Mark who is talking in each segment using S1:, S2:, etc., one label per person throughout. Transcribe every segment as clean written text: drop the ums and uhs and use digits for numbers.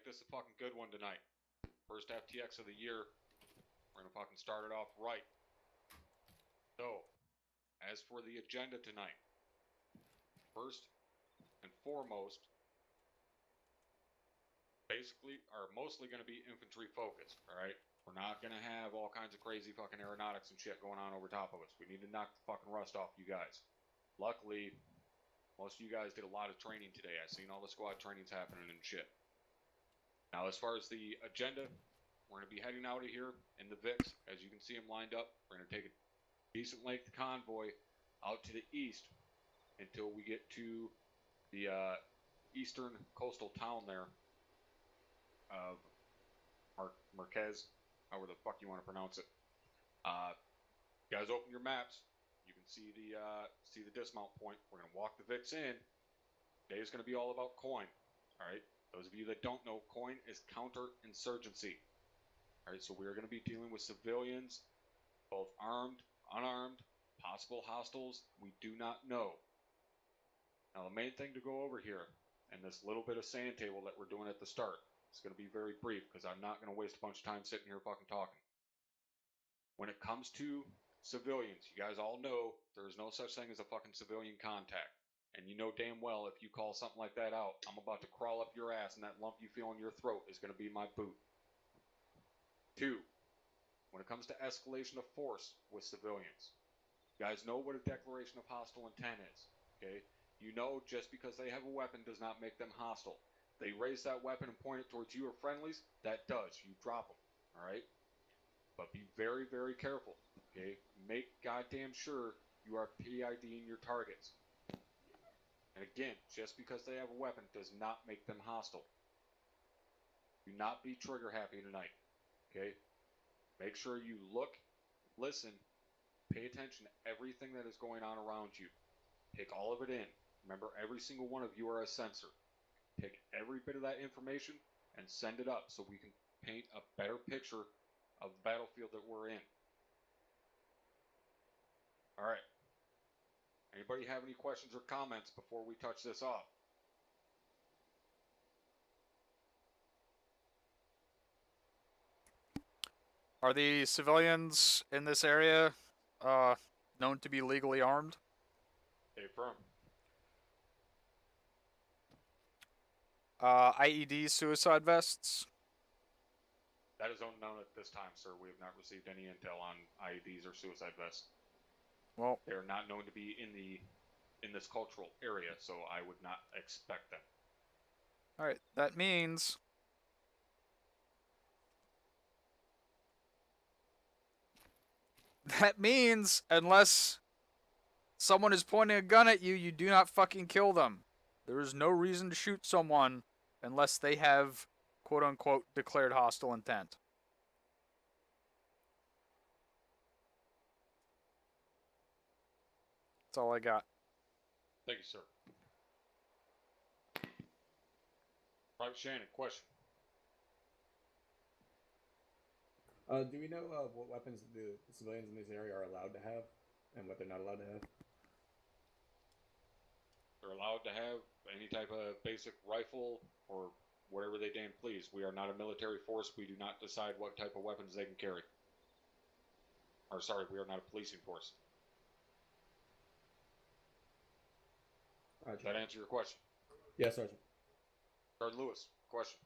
S1: this a fucking good one tonight. First FTX of the year. We're gonna fucking start it off right. So, as for the agenda tonight, first and foremost, basically are mostly gonna be infantry focused, alright? We're not gonna have all kinds of crazy fucking aeronautics and shit going on over top of us. We need to knock the fucking rust off you guys. Luckily, most of you guys did a lot of training today. I've seen all the squad trainings happening and shit. Now, as far as the agenda, we're going to be heading out of here in the VIX. As you can see them lined up, we're going to take a decent length convoy out to the east until we get to the eastern coastal town there of Marquez, however the fuck you want to pronounce it. You guys open your maps. You can see the dismount point. We're going to walk the VIX in. Today is going to be all about coin. All right. Those of you that don't know, coin is counterinsurgency. All right, so we're going to be dealing with civilians, both armed, unarmed, possible hostiles. We do not know. Now, the main thing to go over here, and this little bit of sand table that we're doing at the start, it's going to be very brief because I'm not going to waste a bunch of time sitting here fucking talking. When it comes to civilians, you guys all know there's no such thing as a fucking civilian contact. And you know damn well if you call something like that out, I'm about to crawl up your ass and that lump you feel in your throat is going to be my boot. 2. When it comes to escalation of force with civilians, you guys know what a declaration of hostile intent is, okay? You know just because they have a weapon does not make them hostile. They raise that weapon and point it towards you or friendlies, that does. You drop them, all right? But be very, very careful, okay? Make goddamn sure you are PIDing your targets. And again, just because they have a weapon does not make them hostile. Do not be trigger happy tonight, okay? Make sure you look, listen, pay attention to everything that is going on around you. Take all of it in. Remember, every single one of you are a sensor. Take every bit of that information and send it up so we can paint a better picture of the battlefield that we're in. All right. Anybody have any questions or comments before we touch this off?
S2: Are the civilians in this area known to be legally armed?
S1: Affirm.
S2: IED suicide vests?
S1: That is unknown at this time, sir. We have not received any intel on IEDs or suicide vests.
S2: Well,
S1: They are not known to be in this cultural area, so I would not expect them.
S2: alright, that means unless someone is pointing a gun at you, you do not fucking kill them. There is no reason to shoot someone unless they have quote unquote declared hostile intent. That's all I got.
S1: Thank you, sir. Private Shannon, question.
S3: Do we know what weapons the civilians in this area are allowed to have and what they're not allowed to have?
S1: They're allowed to have any type of basic rifle or whatever they damn please. We are not a military force. We do not decide what type of weapons they can carry. Or sorry, we are not a policing force. Does that answer your question?
S3: Yes, Sergeant.
S1: Sergeant Lewis, question.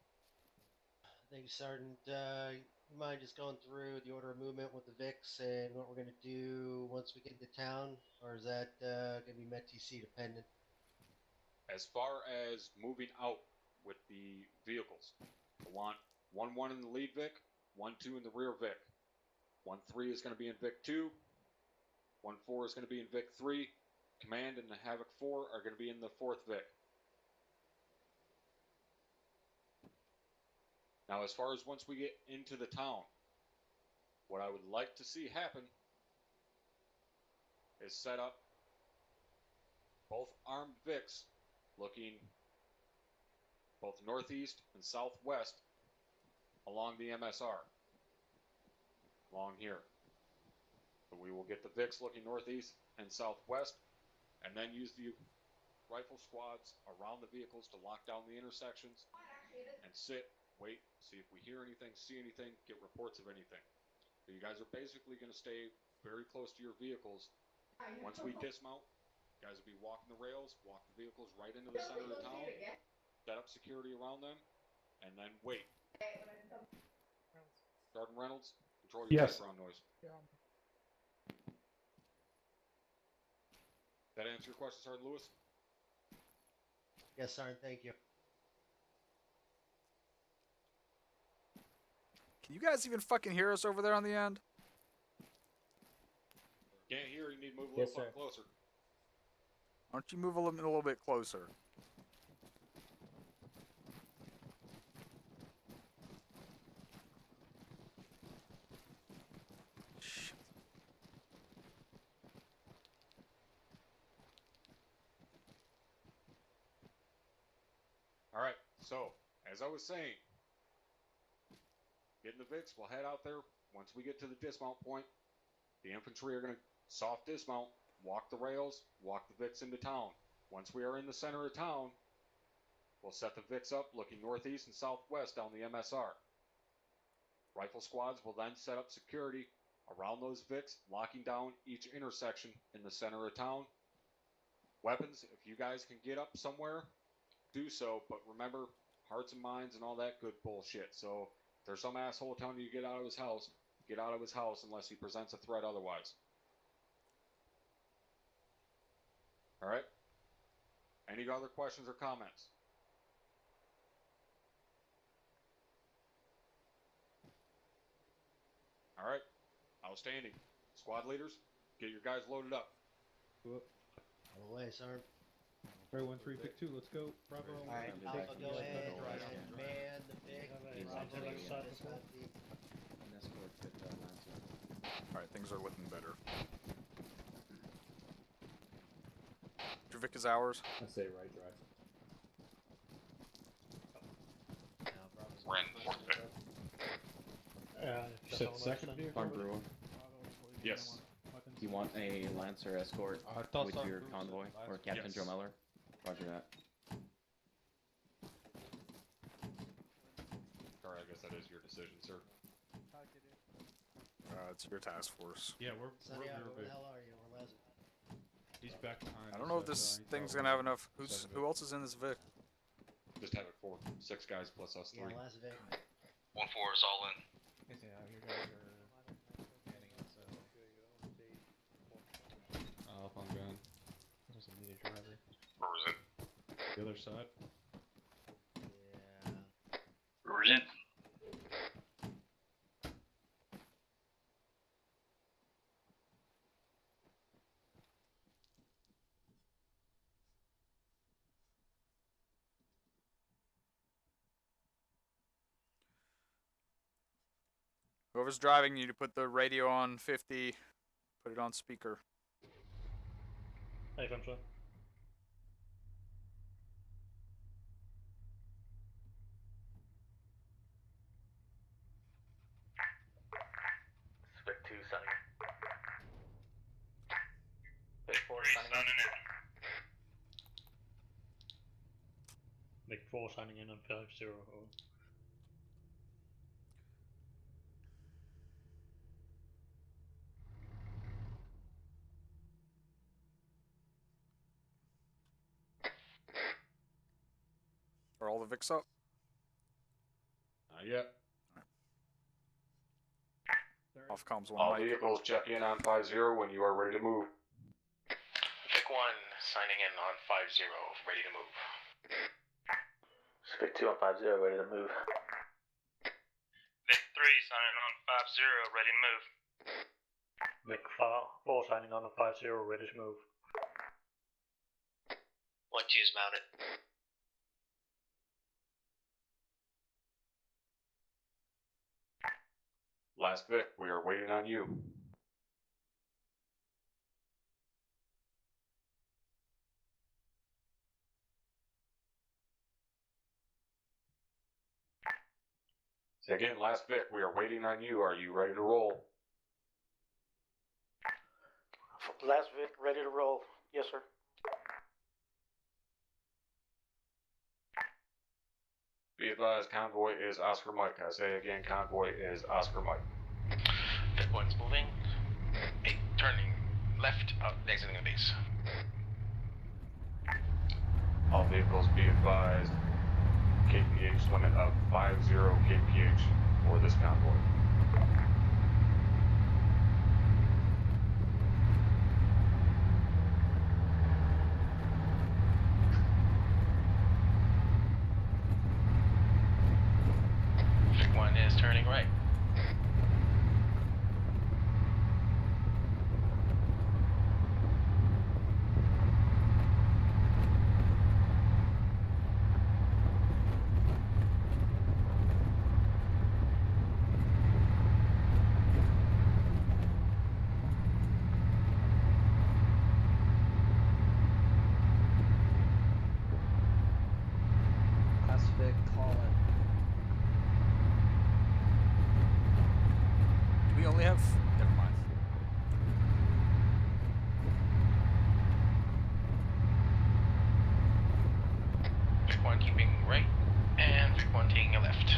S4: Thank you, Sergeant. You mind just going through the order of movement with the VIX and what we're going to do once we get into town? Or is that going to be METTC dependent?
S1: As far as moving out with the vehicles, I want 1-1 in the lead Vic, 1-2 in the rear Vic. 1-3 is going to be in Vic 2. 1-4 is going to be in Vic 3. Command and the Havoc 4 are going to be in the 4th Vic. Now, as far as once we get into the town, what I would like to see happen is set up both armed Vics looking both northeast and southwest along the MSR, along here. So we will get the Vics looking northeast and southwest, and then use the rifle squads around the vehicles to lock down the intersections and sit wait, see if we hear anything, see anything, get reports of anything. So you guys are basically going to stay very close to your vehicles. Once we dismount, you guys will be walking the rails, walk the vehicles right into the center of the town, set up security around them, and then wait. Sergeant Reynolds, control your background noise. That answer your question, Sergeant Lewis?
S4: Yes, Sergeant. Thank you.
S2: Can you guys even fucking hear us over there on the end?
S1: Can't hear, you need to move a little fucking closer.
S2: Why don't you move a little bit closer? Shit.
S1: Alright, so, as I was saying, get in the VIX, we'll head out there. Once we get to the dismount point, the infantry are going to soft dismount, walk the rails, walk the VIX into town. Once we are in the center of town, we'll set the VIX up looking northeast and southwest down the MSR. Rifle squads will then set up security around those VIX, locking down each intersection in the center of town. Weapons, if you guys can get up somewhere, do so, but remember, hearts and minds and all that good bullshit. So if there's some asshole telling you to get out of his house, get out of his house unless he presents a threat otherwise. Alright? Any other questions or comments? Alright. Outstanding. Squad leaders, get your guys loaded up.
S4: All the way, Sergeant.
S5: Right, 1-3, pick 2, let's go. Bravo.
S4: All right, Alpha, go ahead and man the big.
S2: Alright, things are looking better. Your Vic is ours.
S3: I say right drive.
S1: We're in fourth Vic.
S5: You said second vehicle?
S6: Farm Brewer,
S1: Yes.
S6: do you want a Lancer escort
S5: I thought
S6: with
S5: Sergeant
S6: your
S5: Brewer
S6: convoy
S5: said
S6: or
S5: last-
S6: Captain
S1: Yes.
S6: Joe Meller? Roger that.
S1: Sorry, I guess that is your decision, sir.
S2: It's your task force.
S5: Yeah, we're
S4: Santiago, where
S5: good.
S4: the hell are you? We're Les.
S5: He's back behind.
S2: I don't know if this thing's gonna have enough. Who else is in this Vic?
S1: Just have it for 6 guys plus us 3.
S4: Yeah, Les Vic.
S7: 1-4 is all in.
S5: Yeah, you guys are getting it, so. Up on gun. Doesn't need a driver.
S7: Where was it?
S5: The other side.
S4: Yeah.
S7: Where was it?
S2: Whoever's driving, you need to put the radio on 50. Put it on speaker.
S8: Hey, French one.
S7: Spec 2 signing.
S8: Big 4 signing in. Big 4 signing in on 5-0.
S2: Are all the Vics up?
S1: Not yet.
S2: Off comms
S1: All
S2: 1 mic.
S1: vehicles check in on 5-0 when you are ready to move.
S7: Vic 1 signing in on 5-0, ready to move. Spec 2 on 5-0, ready to move.
S9: Vic 3 signing on 5-0, ready to move.
S8: Big 4 signing on 5-0, ready to move.
S7: 1-2's mounted.
S1: Last Vic, we are waiting on you. Say again, last Vic, we are waiting on you. Are you ready to roll?
S8: Last Vic, ready to roll. Yes, sir.
S1: Be advised, convoy is Oscar Mike. I say again, convoy is Oscar Mike.
S7: Vic 1's moving. 8, turning left, exiting the base.
S1: All vehicles be advised, KPH limit of 50 KPH for this convoy.
S7: Vic 1 is turning right.
S5: Pacific, call it.
S2: Do we only have... Never mind.
S7: Vic 1 keeping right, and Vic 1 taking a left.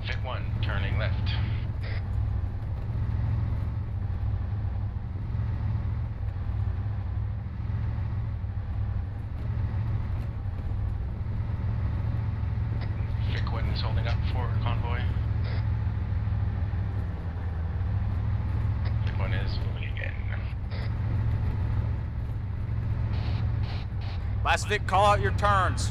S7: Vic 1 turning left. Vic 1 is holding up for convoy. Vic 1 is moving again.
S2: Last Vic, call out your turns.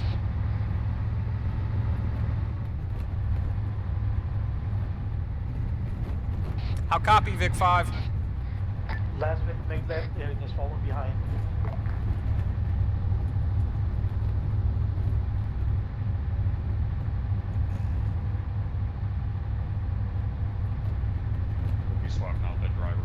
S2: How copy, Vic 5?
S8: Last bit, make left, just follow behind.
S1: We'll be swapping out that driver.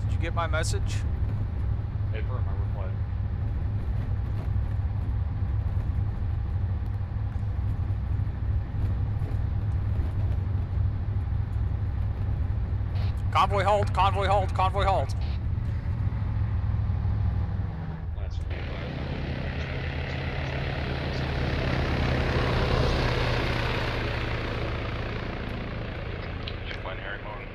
S2: Did you get my message?
S1: Paper, my reply.
S2: Convoy hold, convoy hold, convoy hold.
S1: Lancer, be advised.
S7: Vic 1 Harry Moon.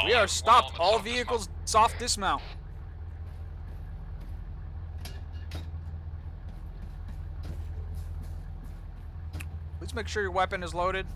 S2: We are stopped. All vehicles soft dismount. Please make sure your weapon is loaded.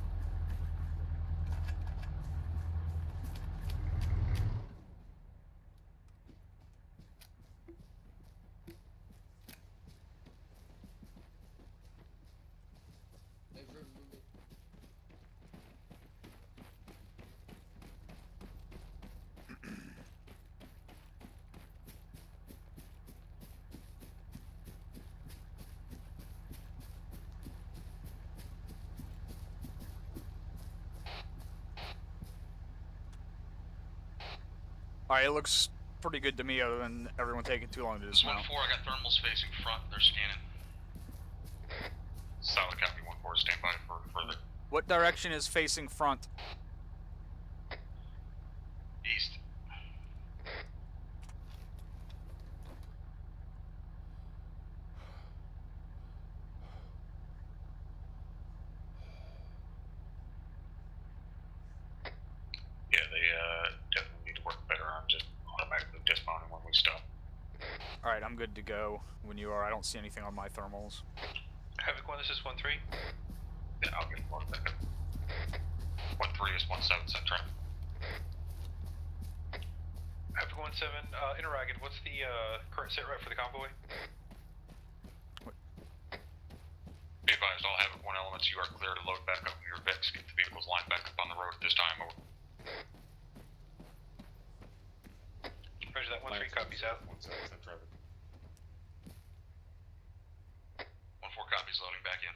S2: Alright, it looks pretty good to me other than everyone taking too long to
S9: This
S2: dismount.
S9: 1-4, I got thermals facing front. They're scanning.
S7: Solid copy 1-4, stand by for further.
S2: What direction is facing front?
S7: East. Yeah, they definitely need to work better on just automatically dismounting when we stop.
S2: Alright, I'm good to go when you are. I don't see anything on my thermals.
S7: Havoc 1, this is 1-3. Yeah, I'll get 1 back. 1-3 is 1-7, set trap. Havoc 1-7, interrogated, what's the current set rep for the convoy? Be advised, all Havoc 1 elements, you are clear to load back up in your Vex. Get the vehicles lined back up on the road at this time. Over. Roger that, 1-3 copies out.
S1: 1-7, set traffic.
S7: 1-4
S9: copies loading back in.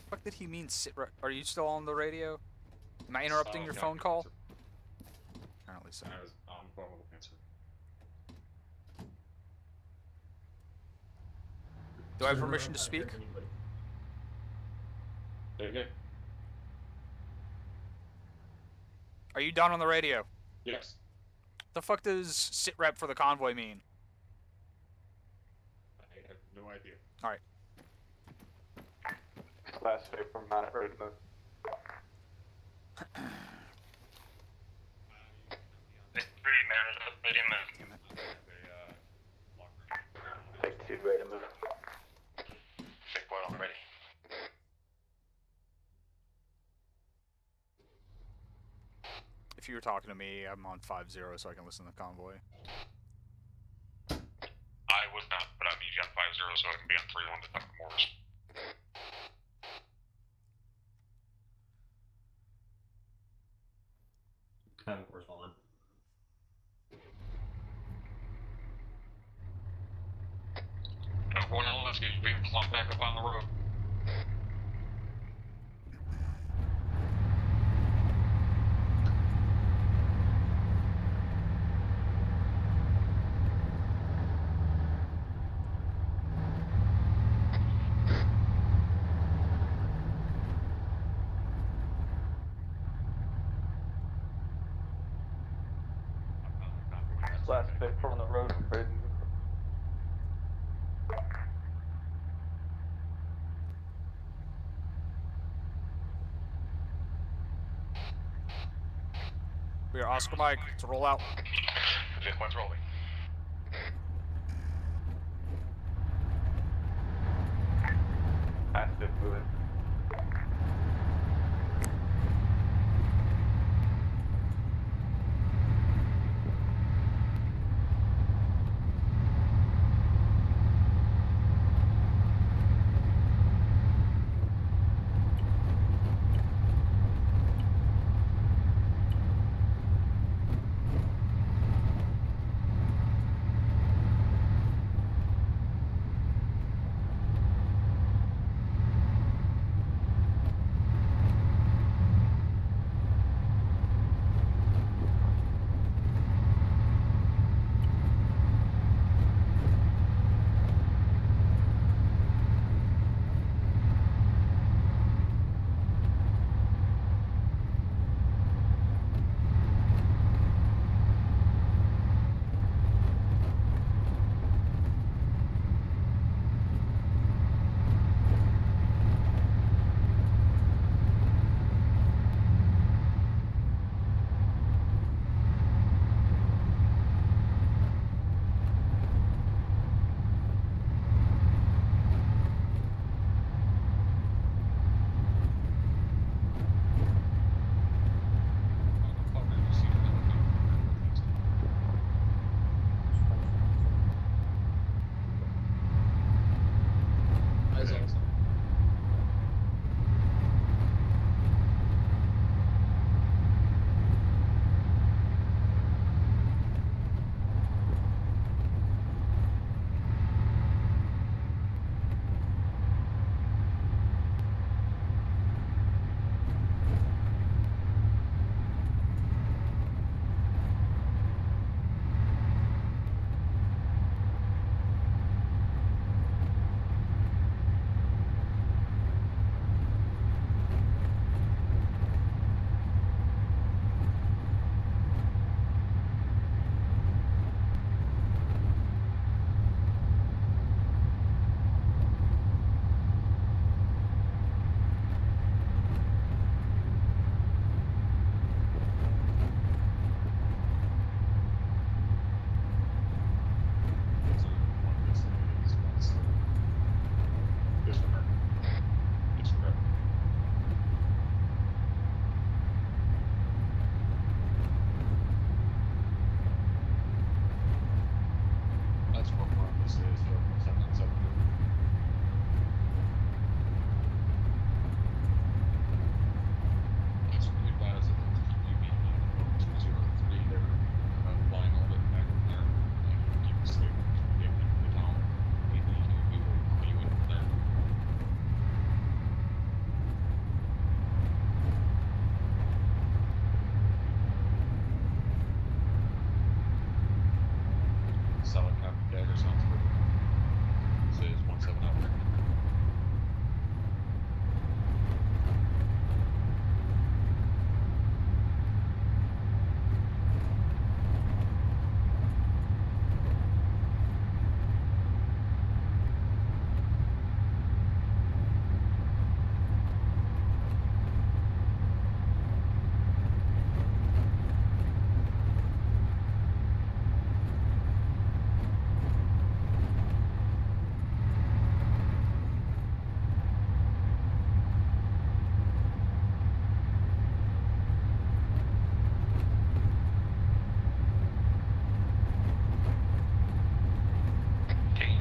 S2: What did he mean? Are you still on the radio? Am I interrupting your
S1: Yeah,
S2: phone call? Apparently so.
S1: I was on phone with cancer.
S2: Do I have permission to speak?
S1: Say again?
S2: Are you done on the radio?
S1: Yes.
S2: The fuck does sit rep for the convoy mean?
S1: I have no idea.
S2: Alright.
S8: Last favor from Mount ready to move.
S7: Three, man, is up, ready to move.
S8: Take 2, ready to move.
S7: Check point already.
S2: If you were talking to me, I'm on 5-0 so I can listen to the convoy.
S7: I was not, but I'm usually on 5-0 so I can be on 3-1 to talk to Morris.
S5: Having correspondent.
S7: One elements get vehicles on back up on the road.
S8: Last favor on the road, ready to move.
S2: We are Oscar Mike to roll out.
S7: Vic one's rolling.
S8: Last favor moving.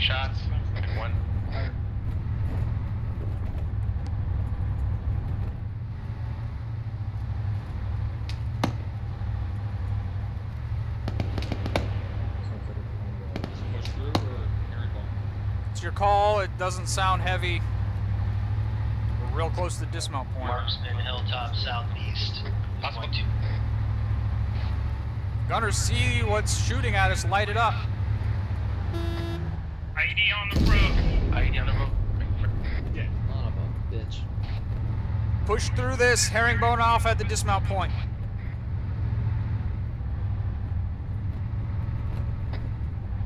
S9: shots. Pick one.
S1: Push through or herringbone?
S2: It's your call. It doesn't sound heavy. We're real close to the dismount point.
S4: Marksman, Hilltop, southeast.
S9: Possible.
S4: 1-2.
S2: Gunners, see what's shooting at us. Light it up.
S7: ID on the road.
S9: ID on the road.
S5: Son of a bitch.
S2: Push through this. Herringbone off at the dismount point.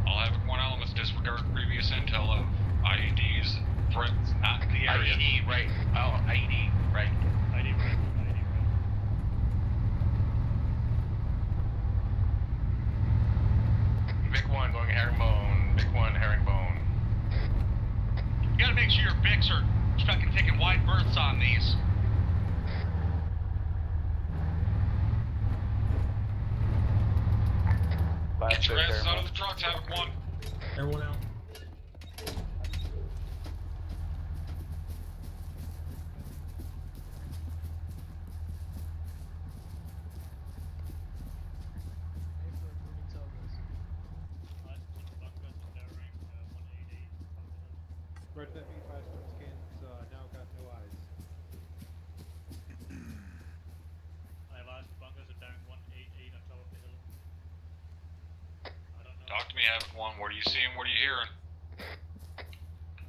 S7: All Havoc 1 elements disregard previous intel of IEDs, threats, not in the area.
S9: IED, right. Oh, IED, right.
S7: ID right.
S9: Vic 1 going herringbone. Vic 1 herringbone.
S7: You gotta make sure your Vics are fucking taking wide berths on these. Get your asses out of the trucks, Havoc 1.
S8: Everyone out.
S5: Right, that B5 skins now got no eyes.
S7: Talk to me, Havoc 1. What are you seeing? What are you hearing?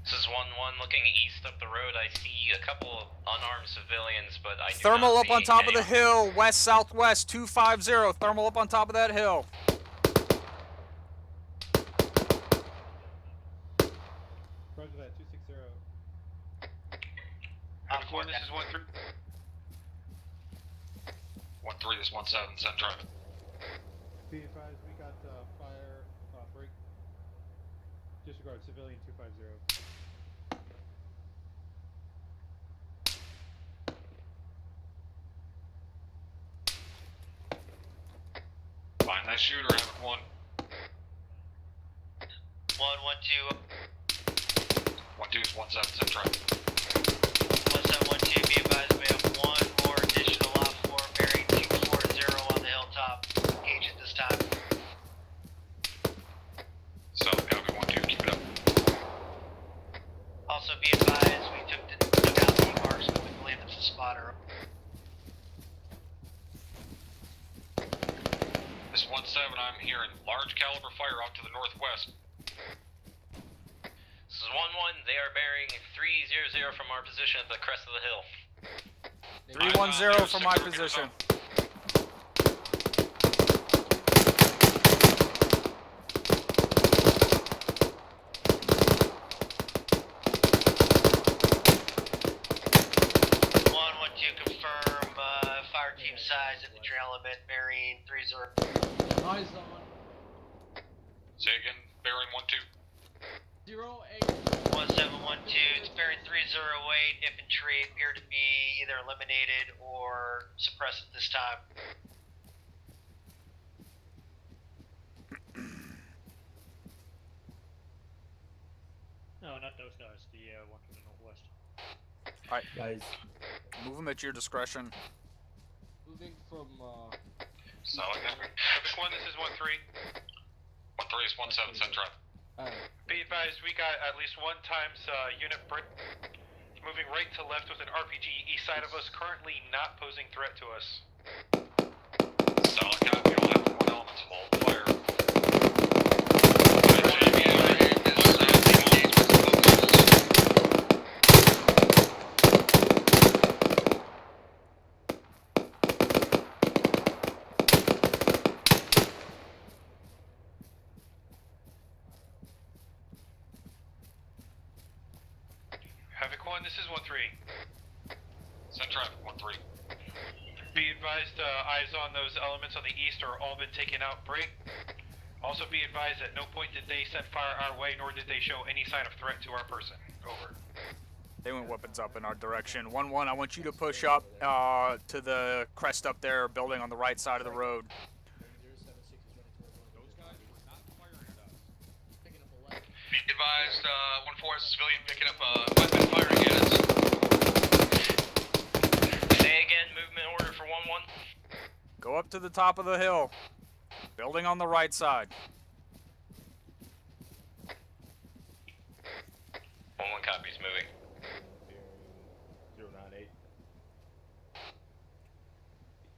S9: This is 1-1 looking east up the road. I see a couple of unarmed civilians, but I do
S2: Thermal
S9: not
S2: up on
S9: see
S2: top of the
S9: anyone.
S2: hill. West southwest 250. Thermal up on top of that hill.
S5: Roger that, 260.
S7: Havoc 1, this is 1-3. 1-3, this 1-7, send traffic.
S5: Be advised, we got fire break. Disregard civilian 250.
S7: Find that shooter, Havoc 1.
S4: 1-1-2.
S7: 1-2 is 1-7, send traffic.
S4: 1712, be advised we have one more additional op 4 bearing 240 on the hilltop. Engage at this time.
S7: Solid copy, 1-2, keep it up.
S4: Also be advised we took out the marksman, we believe it's a spotter.
S7: This 1-7, I'm hearing large caliber fire out to the northwest.
S9: This is 1-1. They are bearing 300 from our position at the crest of the hill.
S2: 310 from my position.
S4: Confirm fire team size at the trail element bearing 30.
S5: Eyes on.
S7: Say again, bearing 1-2.
S5: 08.
S4: 1712, it's bearing 308. Infantry appear to be either eliminated or suppressed at this time.
S8: No, not those guys. The one to the northwest.
S2: Alright,
S3: Guys,
S2: move them at your discretion.
S5: Moving from
S7: Solid copy. Havoc 1, this is 1-3. 1-3 is 1-7, send traffic.
S10: Be advised, we got at least one times unit break. He's moving right to left with an RPG east side of us, currently not posing threat to us.
S7: Solid copy, all Havoc 1 elements, hold fire.
S10: Havoc 1, this is 1-3.
S7: Send traffic, 1-3.
S10: Be advised, eyes on those elements on the east are all been taken out. Break. Also be advised at no point did they send fire our way, nor did they show any sign of threat to our person. Over.
S2: They went weapons up in our direction. 1-1, I want you to push up to the crest up there, building on the right side of the road.
S10: Be
S7: advised, 1-4 is a civilian picking up a weapon firing at us.
S9: Say again, movement order for 1-1.
S2: Go up to the top of the hill. Building on the right side.
S9: 1-1 copies, moving.
S5: 098.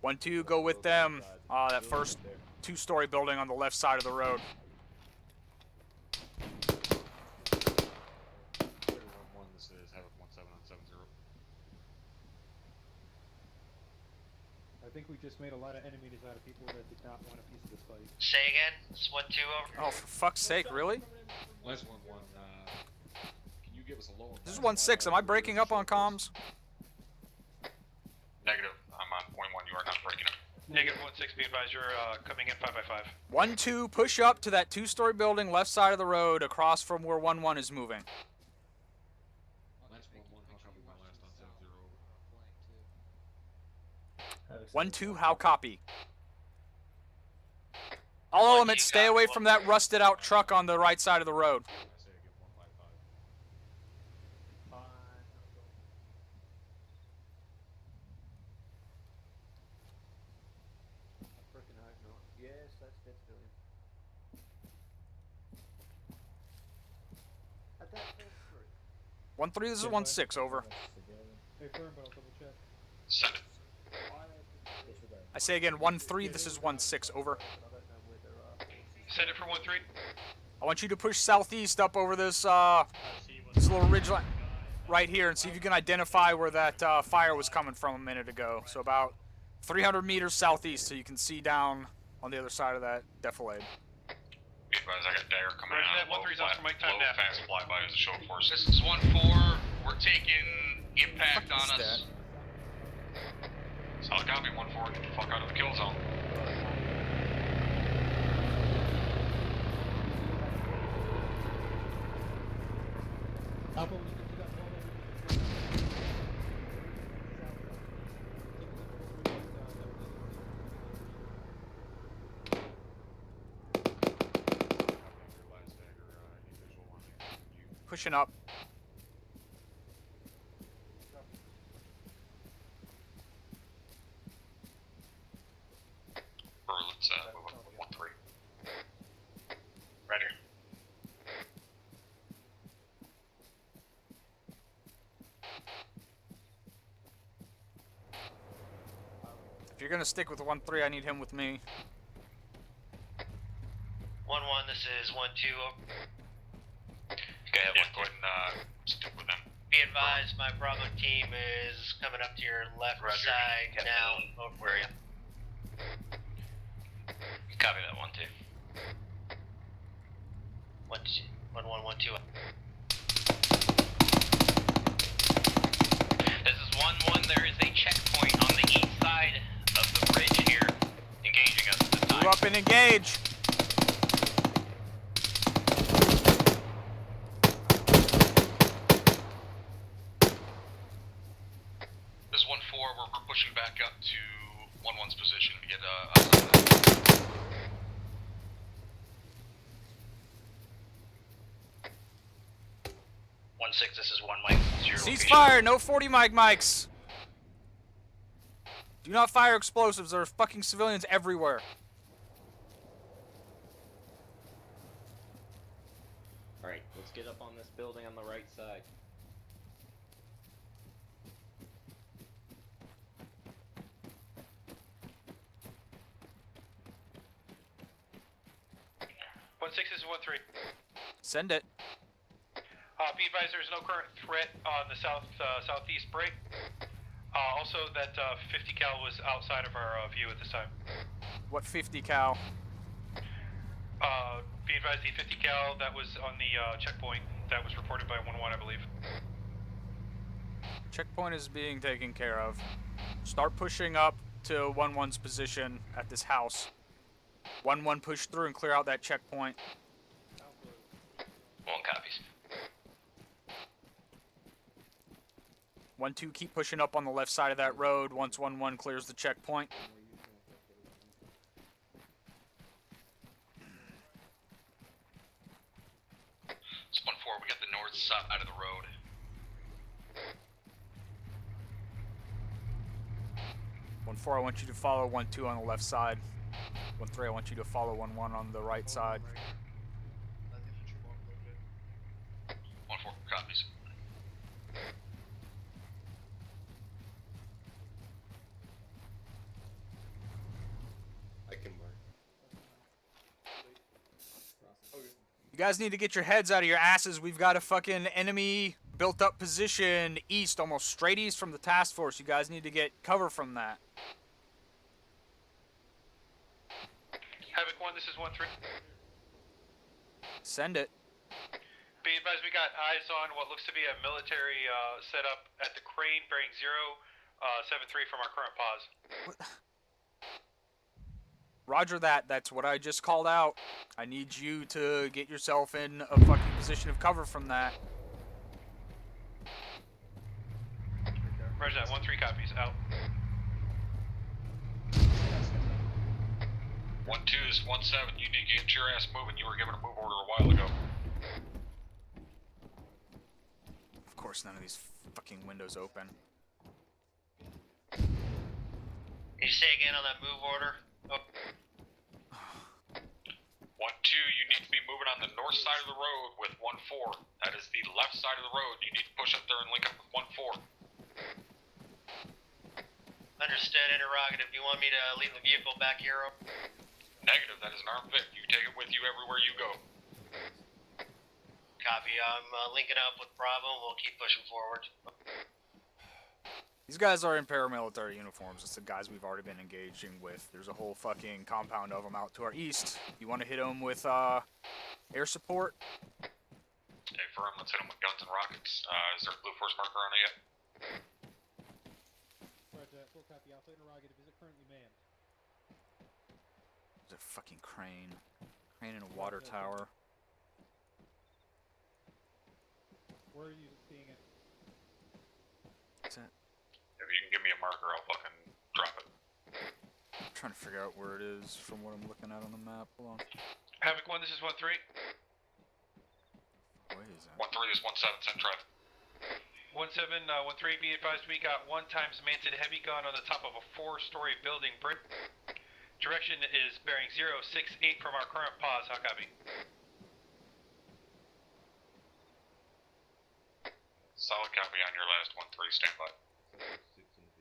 S2: 1-2, go with them. That first two-story building on the left side of the road.
S1: 1-1, this is Havoc 17 on 70.
S5: I think we just made a lot of enemies out of people that did not want a piece of this fight.
S9: Say again, it's 1-2 over.
S2: Oh, for fuck's sake, really?
S1: Last 1-1, can you give us a lower?
S2: This is 1-6. Am I breaking up on comms?
S7: Negative. I'm on point 1. You are not breaking up.
S10: Negative 1-6, be advised, you're coming in 5x5.
S2: 1-2, push up to that two-story building left side of the road across from where 1-1 is moving.
S1: Last 1-1, how copy my last on 70.
S2: 1-2, how copy? All elements, stay away from that rusted out truck on the right side of the road.
S1: I say I give 155.
S5: Freaking high, no. Yes, that's dead civilian. At that point,
S2: 1-3, this is 1-6, over.
S5: hey, firm, but I'll double check.
S7: Send it.
S2: I say again, 1-3, this is 1-6, over.
S10: Send it for 1-3.
S2: I want you to push southeast up over this, this little ridge line right here and see if you can identify where that fire was coming from a minute ago. So about 300 meters southeast so you can see down on the other side of that defilade.
S7: Be advised, I got Dagger coming
S10: Roger
S7: out.
S10: that, 1-3's on for Mike, time
S7: low
S10: now.
S7: fast flyby as a show force. This is 1-4. We're taking impact
S2: Fuck
S7: on
S2: is
S7: us. Solid copy, 1-4. Get the fuck out of the kill zone.
S5: Alpha, when you get to that wall,
S2: Pushing up.
S7: Or let's move up with 1-3. Ready.
S2: If you're gonna stick with 1-3, I need him with me.
S9: 1-1, this is 1-2 over.
S7: Okay, yeah, go ahead and stick with them.
S9: Be advised, my Bravo team is coming up to your left
S7: Roger.
S9: side
S7: Captain,
S9: now. Over
S7: where are you?
S9: Copy that 1-2. 1-2. 1-1, 1-2. This is 1-1. There is a checkpoint on the east side of the bridge here, engaging us at this time.
S2: Move up and engage.
S7: This is 1-4. We're pushing back up to 1-1's position to get eyes on that.
S9: 1-6, this is 1 Mike.
S2: Cease fire, no 40 mics. Do not fire explosives, there are fucking civilians everywhere.
S6: Alright, let's get up on this building on the right side.
S10: This is 1-3.
S2: Send it.
S10: Be advised, there's no current threat on the southeast break. Also, that 50 cal was outside of our view at this time.
S2: What 50 cal?
S10: Be advised, the 50 cal that was on the checkpoint that was reported by 1-1, I believe.
S2: Checkpoint is being taken care of. Start pushing up to 1-1's position at this house. 1-1 push through and clear out that checkpoint.
S9: 1 copies.
S2: 1-2 keep pushing up on the left side of that road once 1-1 clears the checkpoint.
S7: It's 1-4.
S2: 1-4, I want you to follow 1-2 on the left side. 1-3, I want you to follow 1-1 on the right side.
S7: 1-4 copies.
S3: I can mark.
S2: You guys need to get your heads out of your asses. We've got a fucking enemy built up position east, almost straight east from the task force. You guys need to get cover from that.
S10: Havoc 1, this is 1-3.
S2: Send it.
S10: Be advised, we got eyes on what looks to be a military setup at the crane bearing 073 from our current pause.
S2: What? Roger that. That's what I just called out. I need you to get yourself in a fucking position of cover from that.
S10: Roger that, 1-3 copies, out.
S7: 1-2 is 1-7. You need to get your ass moving. You were given a move order a while ago.
S2: Of course, none of these fucking windows open.
S4: Can you say again on that move order? Oh.
S7: 1-2, you need to be moving on the north side of the road with 1-4. That is the left side of the road. You need to push up there and link up with 1-4.
S4: Understood, interrogative. Do you want me to leave the vehicle back here?
S7: Negative, that is an armed Vic. You take it with you everywhere you go.
S4: Copy. I'm linking up with Bravo and we'll keep pushing forward.
S2: These guys are in paramilitary uniforms. It's the guys we've already been engaging with. There's a whole fucking compound of them out to our east. You want to hit them with air support?
S7: Okay, firm. Let's hit them with guns and rockets. Is there a blue force marker on it yet?
S5: Roger, full copy. Alpha interrogative. Is it currently manned?
S2: There's a fucking crane. Crane in a water tower.
S5: Where are you seeing it?
S2: What's that?
S7: If you can give me a marker, I'll fucking drop it.
S2: I'm trying to figure out where it is from what I'm looking at on the map. Hold on.
S10: Havoc 1, this is 1-3.
S2: What is that?
S7: 1-3 is 1-7, send traffic.
S10: 1-7, 1-3, be advised, we got 1x manted heavy gun on the top of a 4-story building brick. Direction is bearing 068 from our current pause. How copy?
S7: Solid copy on your last 1-3, stand by.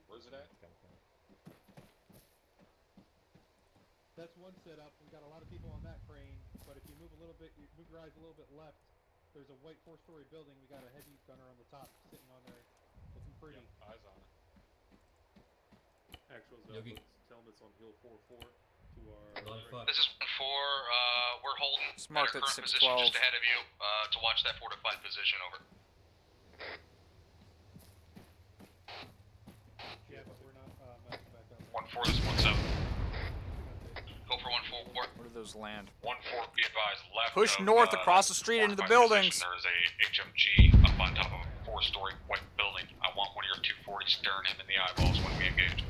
S1: Where's it at?
S5: That's one setup. We got a lot of people on that crane, but if you move a little bit, you move your eyes a little bit left. There's a white 4-story building. We got a heavy gunner on the top, sitting on there, looking pretty.
S1: Yep, eyes on it.
S11: Actuals, helmets on hill 4-4 to our.
S7: This is 1-4. We're holding
S2: It's marked
S7: at
S2: at
S7: our current position
S2: 612.
S7: just ahead of you to watch that fortified position. Over.
S5: Yeah, but we're not mounting back up.
S7: 1-4, this is 1-7. Go for 1-4.
S2: Where do those land?
S7: 1-4, be advised, left.
S2: Push
S7: of,
S2: north across the street into the
S7: fortified
S2: buildings.
S7: position, There is a HMG up on top of a 4-story white building. I want one of your 240 staring him in the eyeballs when we engage.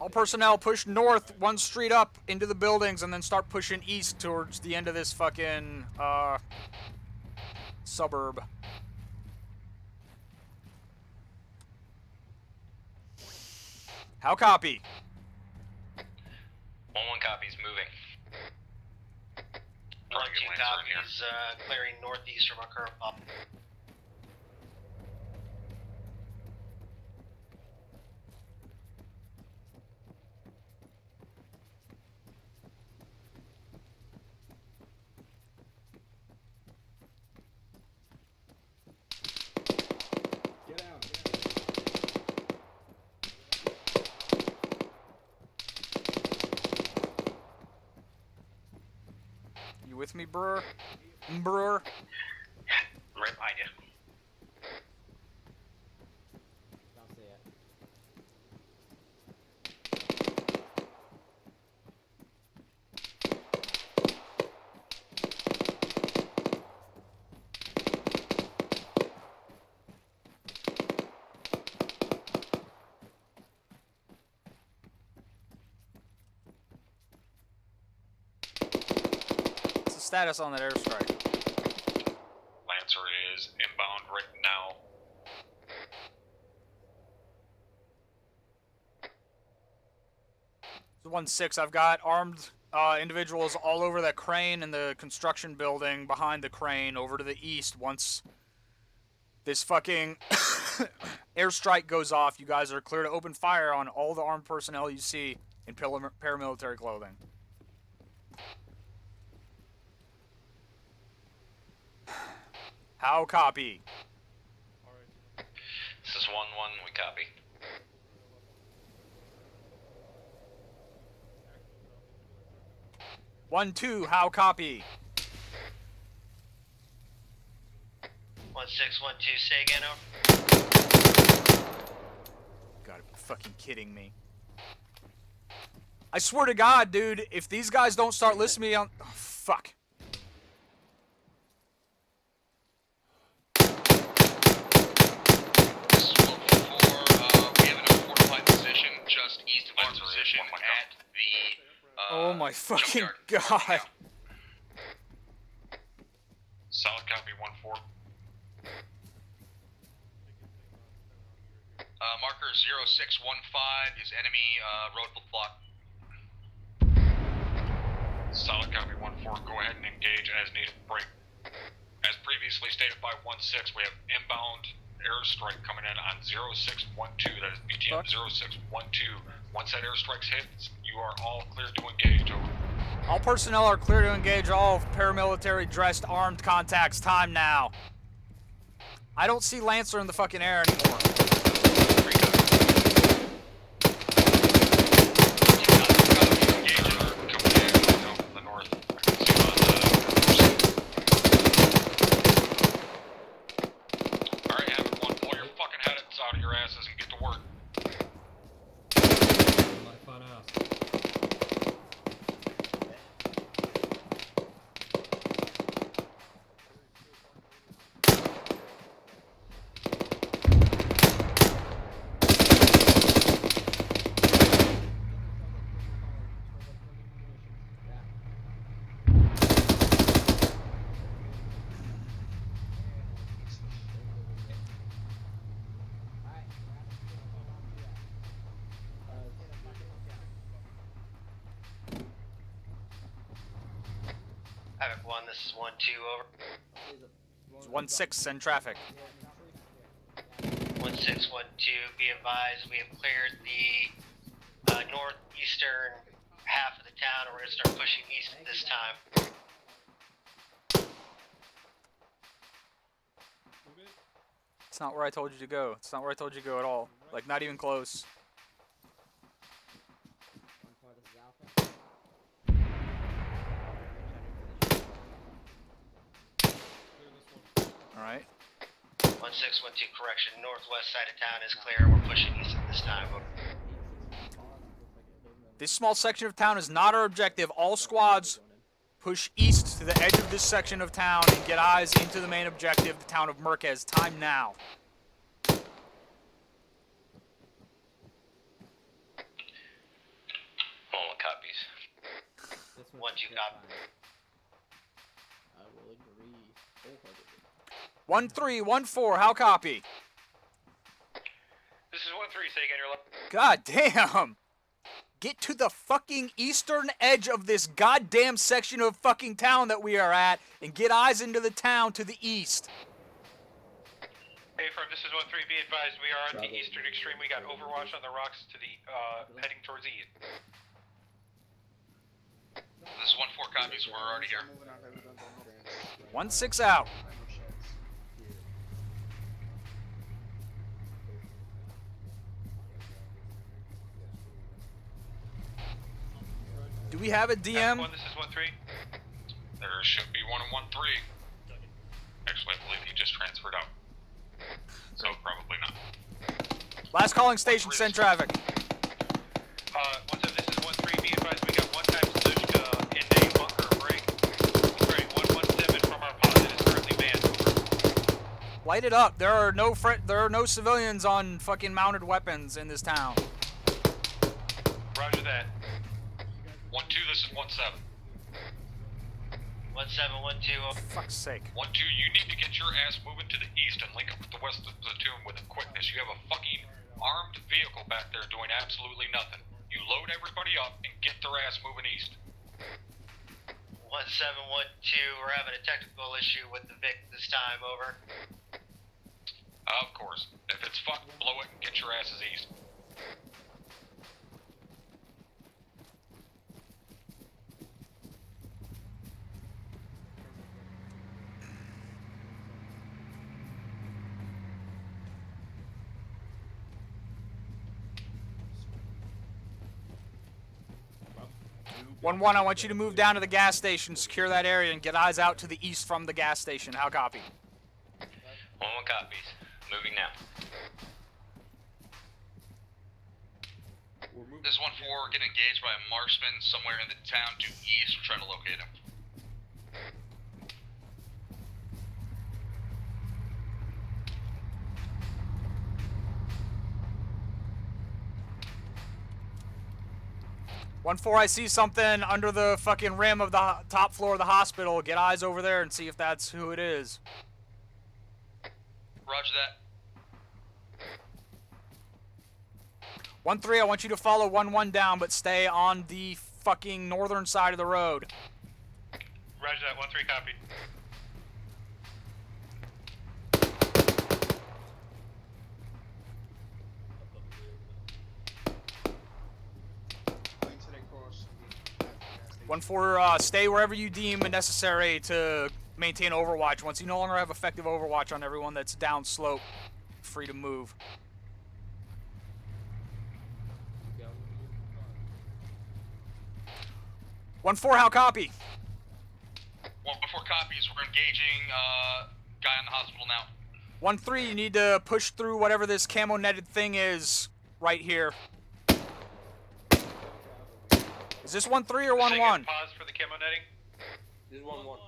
S2: All personnel push north one street up into the buildings and then start pushing east towards the end of this fucking suburb. How copy?
S9: 1-1 copies, moving.
S4: 1-2 copies, clearing northeast from our current pop.
S3: Get out.
S2: You with me, Brewer? Brewer?
S9: Right behind you.
S5: Don't say it.
S2: What's the status on that airstrike?
S7: Lancer
S2: 1-6. I've got armed individuals all over that crane and the construction building behind the crane over to the east. Once this fucking airstrike goes off, you guys are clear to open fire on all the armed personnel you see in paramilitary clothing. How copy?
S9: This is 1-1, we copy.
S2: 1-2, how copy?
S4: 1612, say again, over.
S2: Gotta be fucking kidding me. I swear to God, dude, if these guys don't start listening to me on... Oh, fuck.
S7: This is 144, we have another fortified position just east of our position at the,
S2: Oh my fucking
S7: junkyard.
S2: God.
S7: Solid copy, 1-4. Marker 0615 is enemy road block. Solid copy, 1-4. Go ahead and engage as needed. Break. As previously stated by 1-6, we have inbound airstrike coming in on 0612. That is BTM 0612. Once that airstrike's hit, you are all clear to engage. Over.
S2: All personnel are clear to engage all paramilitary dressed armed contacts. Time now. I don't see Lancer in the fucking air anymore.
S7: Out of your asses and get to work.
S4: Havoc 1, this is 1-2, over.
S2: It's 1-6, send traffic.
S4: 1612, be advised, we have cleared the northeastern half of the town, and we're going to start pushing east this time.
S2: It's not where I told you to go. It's not where I told you to go at all. Like, not even close. Alright.
S4: 1612, correction, northwest side of town is clear, we're pushing east at this time.
S2: This small section of town is not our objective. All squads push east to the edge of this section of town and get eyes into the main objective, the town of Merquez. Time now.
S9: All copies.
S4: 1-2, copy.
S12: I will agree wholeheartedly.
S2: 1-3, 1-4, how copy?
S10: This is 1-3, say again, your left.
S2: God damn! Get to the fucking eastern edge of this goddamn section of fucking town that we are at and get eyes into the town to the east.
S10: Hey, firm, this is 1-3, be advised, we are at the eastern extreme. We got Overwatch on the rocks to the, heading towards the east.
S7: This is 1-4 copies, we're already here.
S2: 1-6 out. Do we have a DM?
S10: This is 1-3.
S7: There should be one in 1-3. Actually, I believe he just transferred out. So probably not.
S2: Last calling station, send traffic.
S10: 1-7, this is 1-3, be advised, we got 1-time Slushka in a bunker break. Right, 117 from our posit is currently manned.
S2: Light it up. There are no civilians on fucking mounted weapons in this town.
S10: Roger that.
S7: 1-2, this is 1-7.
S4: 1712.
S2: For fuck's sake.
S7: 1-2, you need to get your ass moving to the east and link up with the west platoon with quickness. You have a fucking armed vehicle back there doing absolutely nothing. You load everybody up and get their ass moving east.
S4: 1712, we're having a technical issue with the Vic this time, over.
S7: Of course. If it's fucked, blow it and get your asses east.
S2: One, I want you to move down to the gas station, secure that area, and get eyes out to the east from the gas station. How copy?
S9: 1-1 copies. Moving now.
S7: This is 1-4, we're getting engaged by a marksman somewhere in the town due east. We're trying to locate him.
S2: One, I see something under the fucking rim of the top floor of the hospital. Get eyes over there and see if that's who it is.
S7: Roger that.
S2: 1-3, I want you to follow 1-1 down, but stay on the fucking northern side of the road.
S10: Roger that, 1-3 copy.
S2: One, stay wherever you deem necessary to maintain Overwatch. Once you no longer have effective Overwatch on everyone that's down slope, free to move. 1-4, how copy?
S7: 1-4 copies. We're engaging guy in the hospital now.
S2: 1-3, you need to push through whatever this camo netted thing is right here. Is this 1-3 or 1-1?
S10: Pause for the camo netting.
S12: This is 1-1.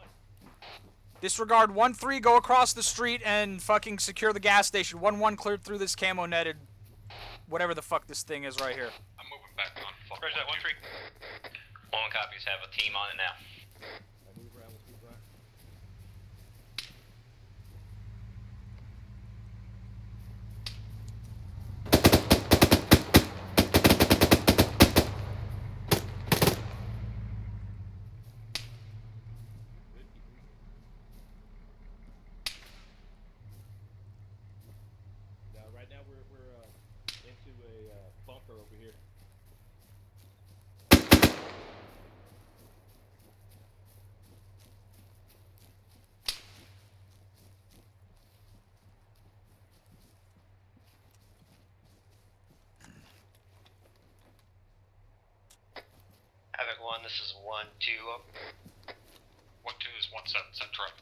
S2: Disregard 1-3, go across the street and fucking secure the gas station. 1-1 cleared through this camo netted, whatever the fuck this thing is right here.
S7: I'm moving back on. Fuck.
S10: Roger that, 1-3.
S9: 1-1 copies. Have a team on it now.
S11: Right now we're into a bunker over here.
S4: Havoc 1, this is 1-2.
S7: 1-2 is 1-7, send truck.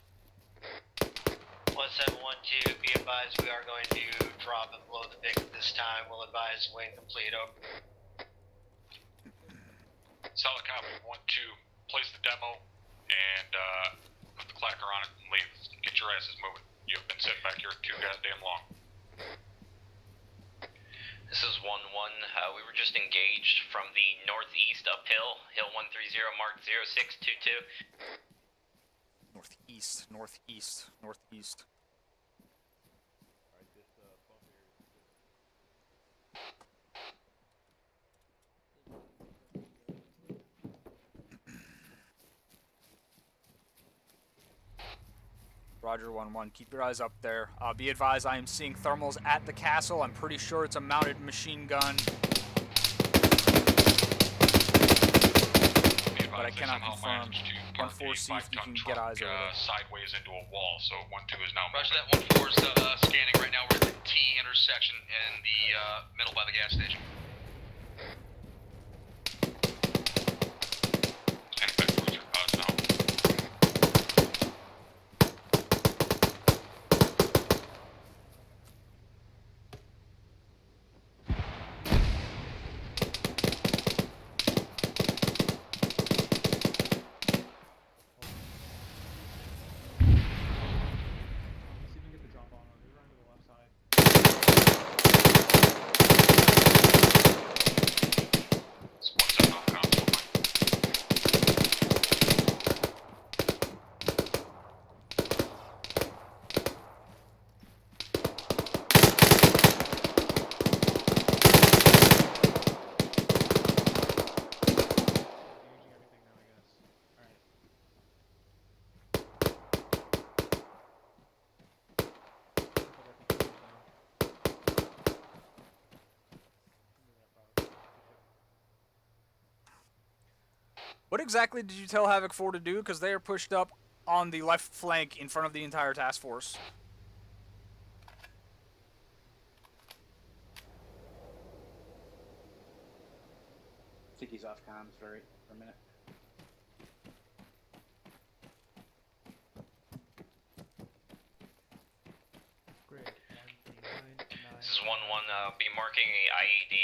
S4: 1712, be advised we are going to drop and blow the Vic this time. We'll advise wing complete, over.
S7: Solid copy. 1-2. Place the demo and put the clacker on it and leave. Get your asses moving. You've been sitting back here too goddamn long.
S9: This is 1-1. We were just engaged from the northeast uphill. Hill 130 marked 0622.
S2: Northeast.
S11: Alright, this bunker area is
S2: Roger, 1-1. Keep your eyes up there. Be advised, I am seeing thermals at the castle. I'm pretty sure it's a mounted machine gun. But I cannot confirm. 1-4, see if you can get eyes over there.
S7: Sideways into a wall, so 1-2 is now moving.
S13: Roger that, 1-4 is scanning right now. We're at the T intersection in the middle by the gas station.
S7: And back towards your no.
S5: See if we can get the drop on. We're running to the left side.
S2: What exactly did you tell Havoc 4 to do? Because they are pushed up on the left flank in front of the entire task force.
S12: I think he's off comms for a minute.
S5: Great.
S9: This is 1-1. Be marking a IED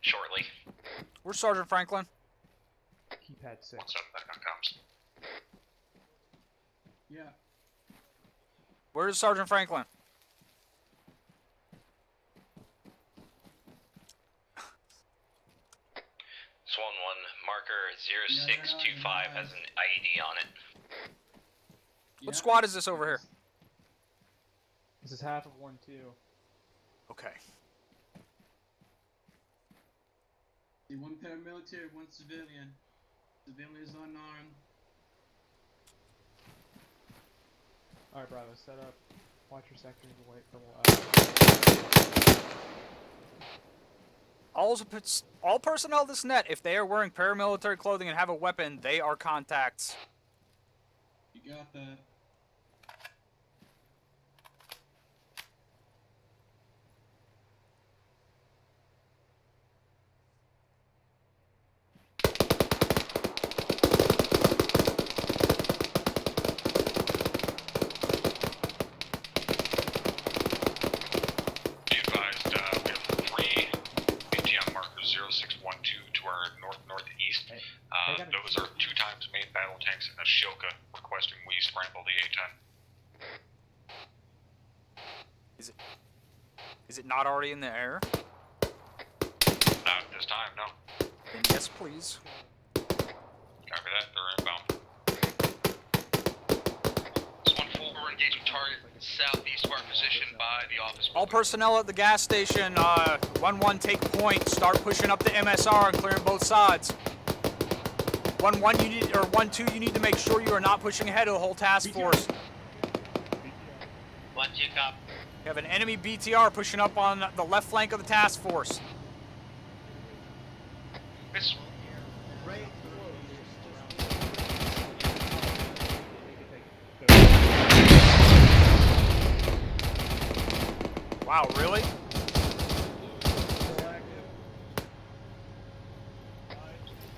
S9: shortly.
S2: Where's Sergeant Franklin?
S5: Keypad 6.
S7: What's up? Back on comms.
S12: Yeah.
S2: Where's Sergeant Franklin?
S9: This 1-1. Marker 0625 has an IED on it.
S2: What squad is this over here?
S5: This is half of 1-2.
S2: Okay.
S12: See, one paramilitary, one civilian. Civilian is unarmed.
S5: Alright, Bravo, set up. Watch your sectors and wait for
S2: All personnel of this net, if they are wearing paramilitary clothing and have a weapon, they are contacts.
S12: You got that.
S7: Be advised, we have 3 BTM markers 0612 to our northeast. Those are 2 times main battle tanks in Ashilka requesting we scramble the A-10.
S2: Is it not already in the air?
S7: Not at this time, no.
S2: Then yes, please.
S7: Copy that, they're inbound.
S13: This 1-4, we're engaging target southeast of our position by the office.
S2: All personnel at the gas station, 1-1, take point. Start pushing up the MSR and clearing both sides. 1-1, you need, or 1-2, you need to make sure you are not pushing ahead of the whole task force.
S9: 1-2, cop.
S2: You have an enemy BTR pushing up on the left flank of the task force.
S13: This
S2: Wow, really?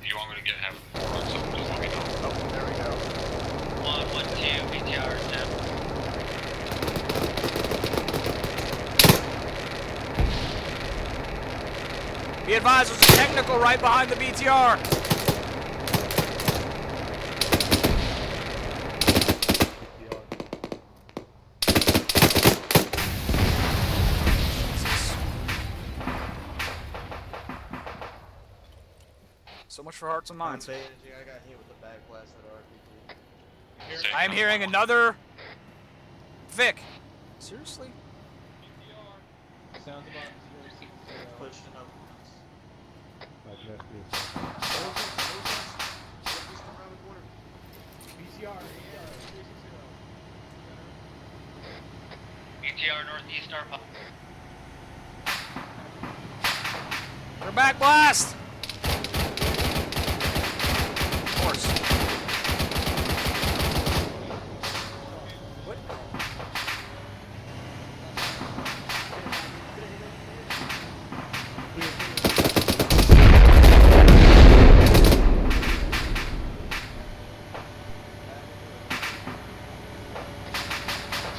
S7: You want me to get him or something, just let me know.
S2: Oh, there we go.
S9: 1-1-2, BTR, step.
S2: Be advised, there's a technical right behind the BTR. So much for hearts and minds.
S12: I got hit with the back blast at RPG.
S2: I am hearing another Vic. Seriously?
S5: Sounds about 060.
S12: Pushing up.
S5: BTR,
S9: BTR northeast, our
S2: They're back blast! Of course. What?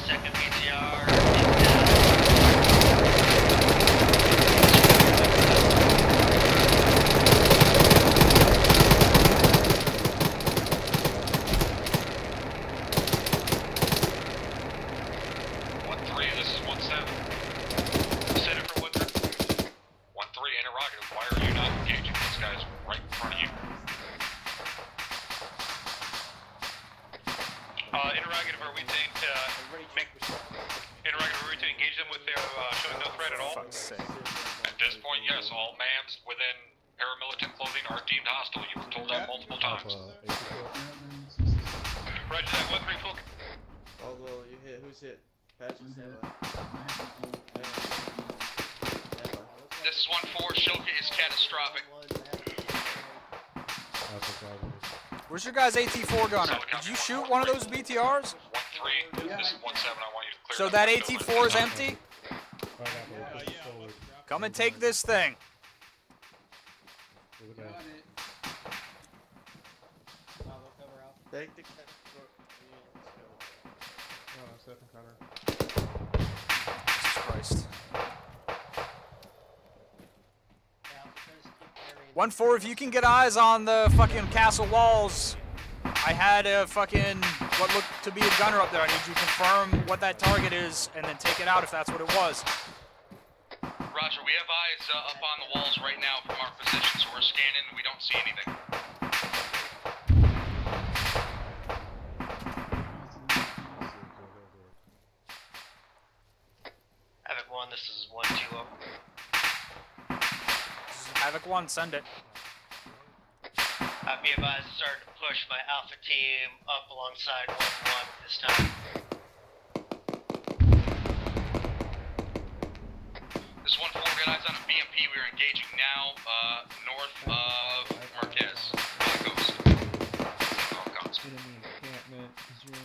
S9: second BTR.
S10: Interrogative, are we to engage them with their showing no threat at all?
S7: At this point, yes, all MAMs within paramilitant clothing are deemed hostile. You were told that multiple times.
S10: Roger that, 1-3 full.
S12: Although you hit, who's hit? Patrick,
S13: This is 1-4, Shilka is catastrophic.
S2: Where's your guy's AT4 gunner? Did you shoot one of those BTRs?
S7: 1-3, this is 1-7, I want you to clear
S2: So
S7: up
S2: that
S7: building.
S2: AT4 is empty?
S3: Yeah.
S2: Come and take this thing.
S12: Got it.
S6: Take the
S2: Jesus Christ. 1-4, if you can get eyes on the fucking castle walls, I had a fucking, what looked to be a gunner up there. I need you to confirm what that target is and then take it out if that's what it was.
S13: Roger, we have eyes up on the walls right now from our position, so we're scanning and we don't see anything.
S4: Havoc 1, this is 1-2 up.
S2: Havoc 1, send it.
S4: Be advised, starting to push my Alpha team up alongside 1-1 this time.
S13: This is 1-4, got eyes on a BMP. We are engaging now, north of Marquez. Coast. Oh, God.
S5: Enemy encampment 090.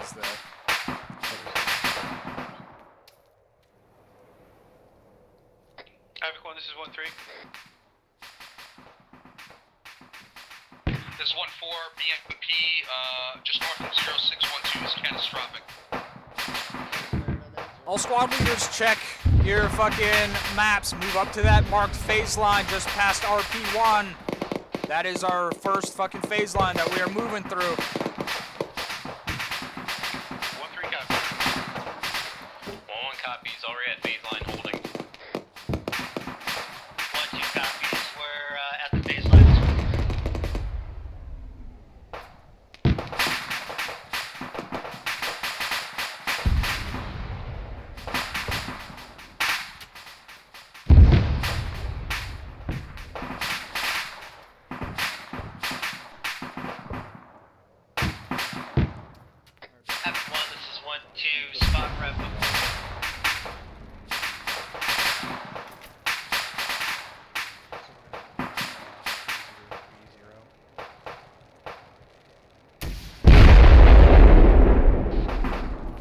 S2: Is that?
S10: Havoc 1, this is 1-3.
S13: This 1-4, BMP, just north of 0612 is catastrophic.
S2: All squad leaders, check your fucking maps. Move up to that marked phase line just past RP1. That is our first fucking phase line that we are moving through.
S10: 1-3 copy.
S9: 1-1 copies, already at phase line holding.
S4: 1-2 copies, we're at the phase line. Havoc 1, this is 1-2, spot rep.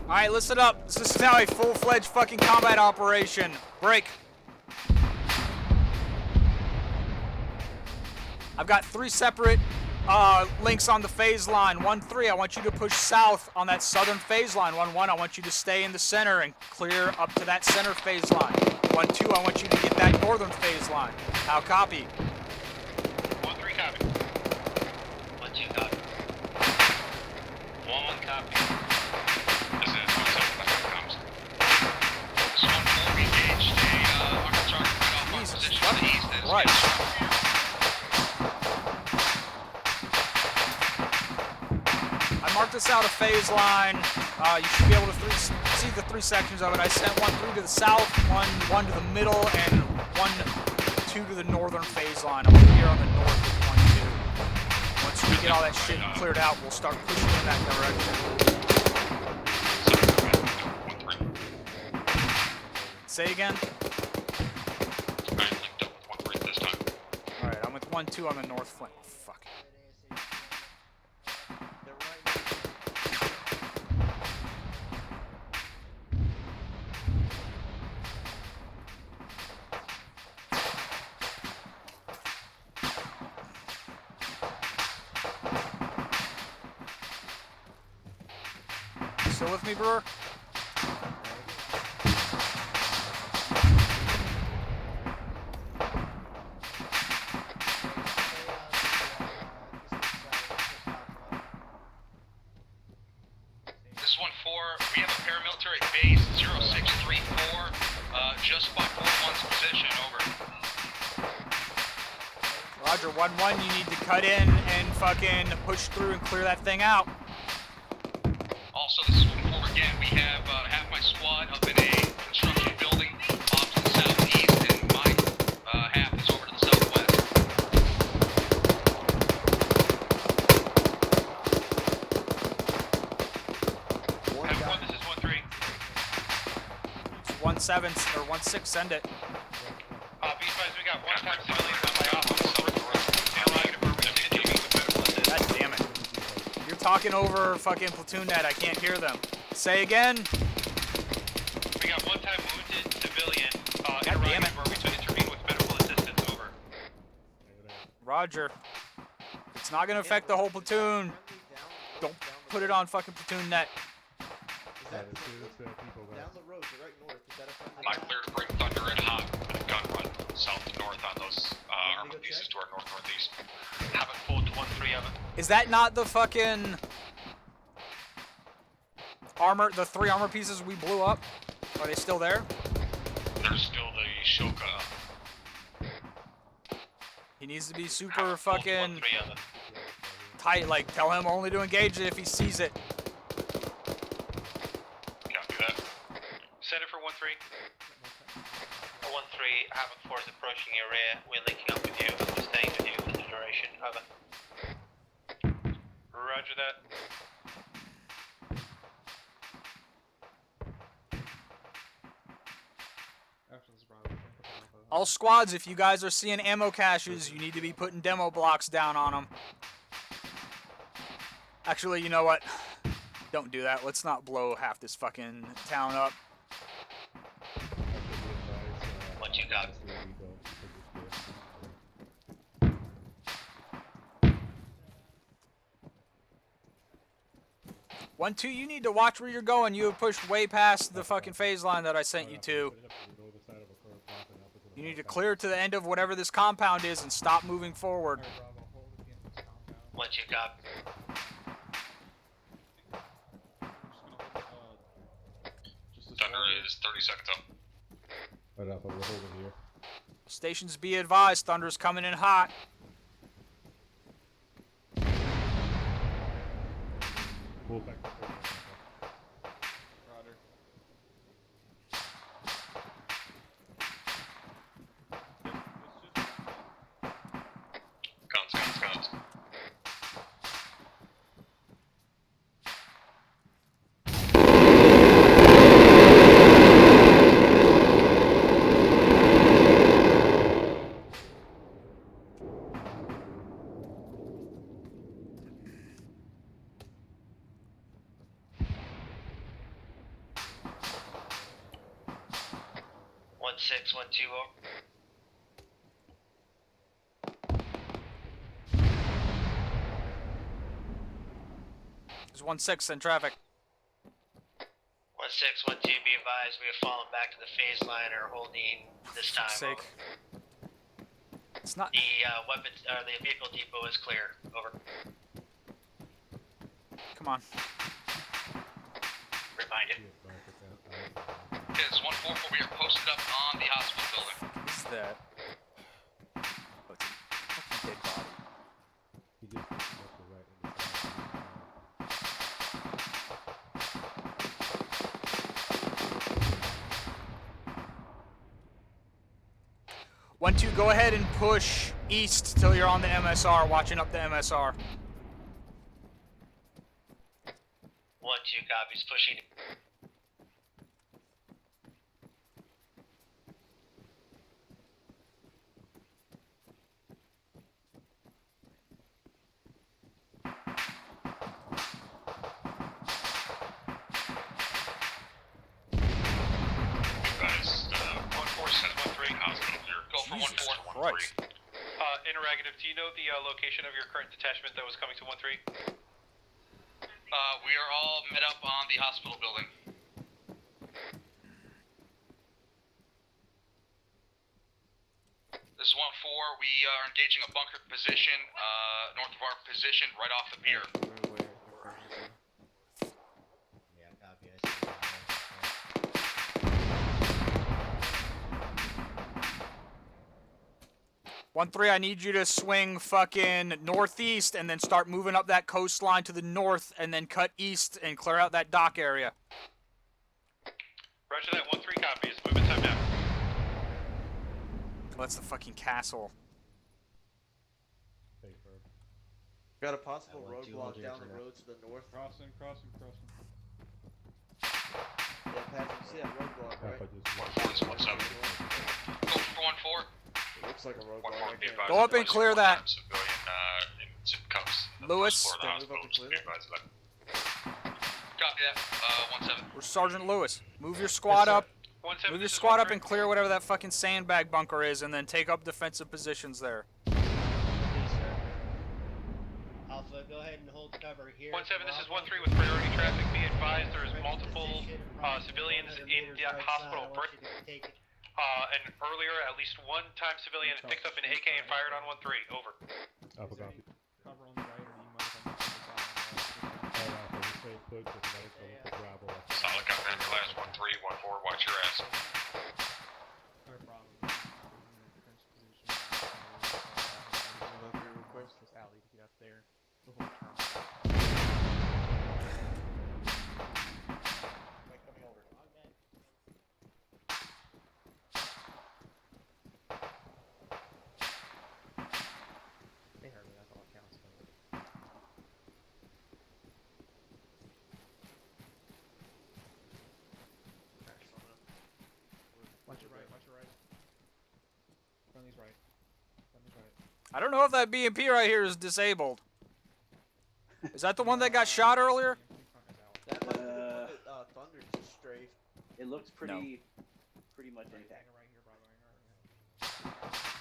S2: Alright, listen up. This is now a full-fledged fucking combat operation. Break. I've got 3 separate links on the phase line. 1-3, I want you to push south on that southern phase line. 1-1, I want you to stay in the center and clear up to that center phase line. 1-2, I want you to get that northern phase line. How copy?
S10: 1-3 copy.
S4: 1-2 copy.
S9: 1-1 copy.
S7: This is 1-7, that's what comes.
S13: This 1-4, we engaged a Army target right off our
S2: Jesus
S13: position to the east. That is
S2: Christ.
S13: catastrophic.
S2: I marked this out a phase line. You should be able to see the 3 sections of it. I sent 1-3 to the south, 1 to the middle, and 1-2 to the northern phase line. I'm over here on the north with 1-2. Once we get all that shit cleared out, we'll start pushing in that direction. Say again?
S7: I linked up with 1-3 this time.
S2: Alright, I'm with 1-2 on the north flank. Fuck. Still with me, Brewer?
S13: This 1-4, we have a paramilitary base 0634, just by 4-1's position, over.
S2: Roger, 1-1, you need to cut in and fucking push through and clear that thing out.
S13: Also, this is 1-4 again. We have half my squad up in a construction building off to the southeast, and my half is over to the southwest.
S10: Havoc 1, this is 1-3.
S2: It's 1-7 or 1-6, send it.
S10: Be advised, we got one-time civilians on my office.
S2: God damn it. You're talking over fucking platoon net. I can't hear them. Say again.
S10: We got one-time wounded civilian
S2: God damn it.
S10: where we should intervene with medical assistance. Over.
S2: Roger. It's not gonna affect the whole platoon. Don't put it on fucking platoon net.
S14: Down the road, to right north. Is that a friendly?
S7: Am I clear to bring Thunder and Hot with a gun run south to north on those armor pieces to our north-northeast?
S10: Have it full to 1-3 of it.
S2: Is that not the fucking armor, the 3 armor pieces we blew up? Are they still there?
S7: There's still the Shoka.
S2: He needs to be super fucking tight, like tell him only to engage it if he sees it.
S7: Copy that.
S10: Send it for 1-3.
S9: 1-3, Havoc 4 is approaching your rear. We're linking up with you. We're staying with you for the duration. Over.
S10: Roger that.
S2: All squads, if you guys are seeing ammo caches, you need to be putting demo blocks down on them. Actually, you know what? Don't do that. Let's not blow half this fucking town up.
S9: What you got?
S2: One, 2, you need to watch where you're going. You have pushed way past the fucking phase line that I sent you to. You need to clear to the end of whatever this compound is and stop moving forward.
S9: What you got?
S7: Thunder is 30 seconds up.
S3: Right up, we're holding here.
S2: Stations be advised, Thunder's coming in hot.
S3: Pull back.
S7: Guns.
S9: 1-6, 1-2, over.
S2: There's 1-6 in traffic.
S9: 1-6, 1-2, be advised, we have fallen back to the phase line or holding this time.
S2: Sake.
S9: Over.
S2: It's not.
S9: The the vehicle depot is clear. Over.
S2: Come on.
S9: Reminded.
S7: It's 144. We are posted up on the hospital building.
S2: What is that? Oh, it's a fucking dead body.
S3: He just left the right in the side.
S2: 1, 2, go ahead and push east till you're on the MSR, watching up the MSR.
S9: 1-2, copies, pushing.
S7: Guys, 14713 hospital here. Go for 1413.
S10: Interrogative, do you know the location of your current detachment that was coming to 1-3?
S7: We are all met up on the hospital building. This is 1-4. We are engaging a bunker position north of our position, right off the pier.
S14: Yeah, copy. I see.
S2: 1-3, I need you to swing fucking northeast and then start moving up that coastline to the north and then cut east and clear out that dock area.
S10: Roger that, 1-3 copies. Movement time now.
S2: Oh, that's the fucking castle.
S14: Got a possible roadblock down the road to the north.
S5: Crossing.
S14: They Yeah, Patrick, you see that roadblock, right?
S7: 1-4, this is 1-7. Go for 1-4.
S14: It looks like a
S7: 1-4,
S14: roadblock.
S7: be advised.
S2: Go up and clear that.
S7: Civilian in cuffs. in the
S2: Lewis.
S7: first floor of the
S14: Can I move up
S7: hospital,
S14: and
S7: just
S14: clear
S7: be
S14: that?
S7: advised of that. Copy that. 1-7.
S2: Where's Sergeant Lewis? Move your squad up.
S10: 1-7,
S2: Move your
S10: this is
S2: squad up
S10: 1-3.
S2: and clear whatever that fucking sandbag bunker is, and then take up defensive positions there.
S4: Okay, sir. Alpha, go ahead and hold cover here.
S10: 1-7, this is 1-3 with priority traffic. Be advised there is multiple civilians in the hospital. And earlier, at least one time civilian picked up an AK and fired on 1-3. Over.
S11: Alpha copy.
S5: Cover on the right, or do you mind if I move to the bottom?
S11: Alpha, we stay put with another cover for Bravo.
S7: Solid copy on your last 1-3, 1-4, watch your ass.
S5: No problem. Defense position.
S14: Move up here real quick.
S5: This alley to get up there. The whole turn.
S14: Coming over.
S5: They heard me, that's all that counts. Watch your right, watch your right. Friendly's right. Friendly's right.
S2: I don't know if that BMP right here is disabled. Is that the one that got shot earlier?
S14: That might be the one that Thunder just strafed.
S15: It looks pretty much intact.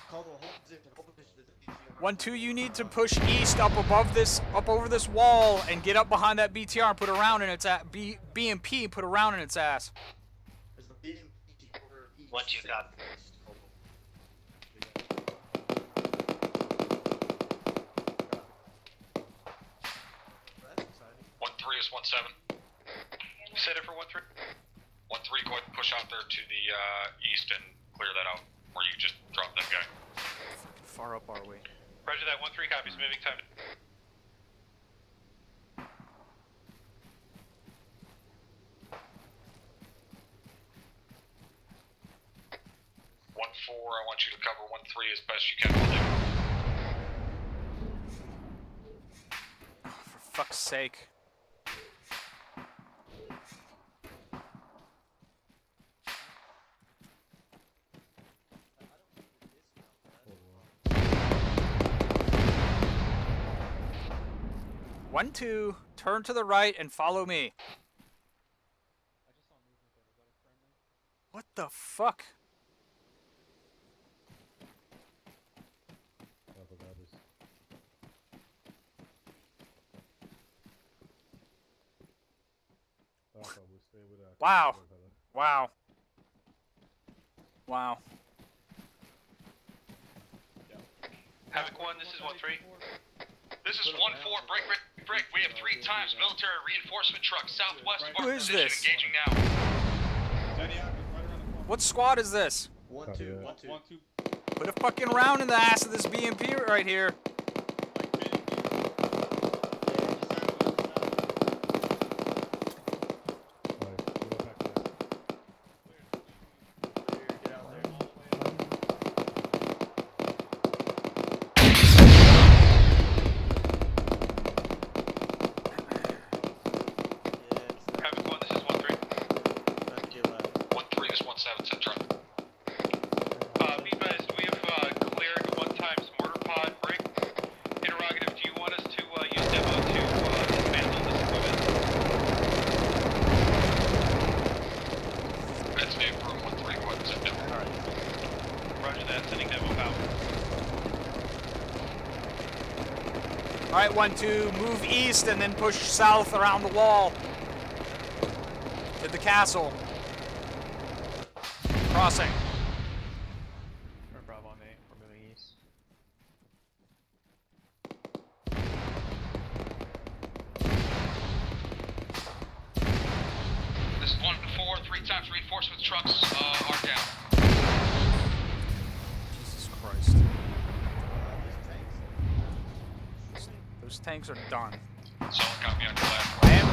S14: Call the whole position. Whole position.
S2: 1-2, you need to push east up above this, up over this wall, and get up behind that BTR and put a round in its BMP. Put a round in its ass.
S14: There's the BMP quarter east.
S9: What you got?
S14: That's exciting.
S7: 1-3 is 1-7.
S10: Set it for 1-3.
S7: 1-3, go ahead and push out there to the east and clear that out, where you just dropped that guy.
S2: Far up are we?
S10: Roger that. 1-3 copies. Moving time.
S7: 1-4, I want you to cover 1-3 as best you can.
S2: For fuck's sake. One, two, turn to the right and follow me. What the fuck?
S11: Alpha copies. Alpha, we stay with that.
S2: Wow. Wow. Wow.
S10: Havoc 1, this is 1-3.
S7: This is 1-4, break. We have 3 times military reinforcement truck southwest of
S2: Who
S7: our
S2: is
S7: position,
S2: this?
S7: engaging now.
S2: What squad is this?
S14: 1-2.
S5: 1-2.
S2: Put a fucking round in the ass of this BMP right here.
S10: Havoc 1, this is 1-3.
S7: 1-3 is 1-7, set truck.
S10: Be advised, we have cleared 1 times mortar pod break. Interrogative, do you want us to use demo to dismantle this equipment?
S7: That's name for 1-3, go ahead and set demo.
S10: Alright. Roger that, sending demo out.
S2: Alright, 1-2, move east and then push south around the wall. To the castle. Crossing.
S5: Bravo on 8, we're moving east.
S7: This is 1-4, 3 times reinforcement trucks are down.
S2: Jesus Christ. Those tanks are done.
S7: Solid copy on your last
S2: I am.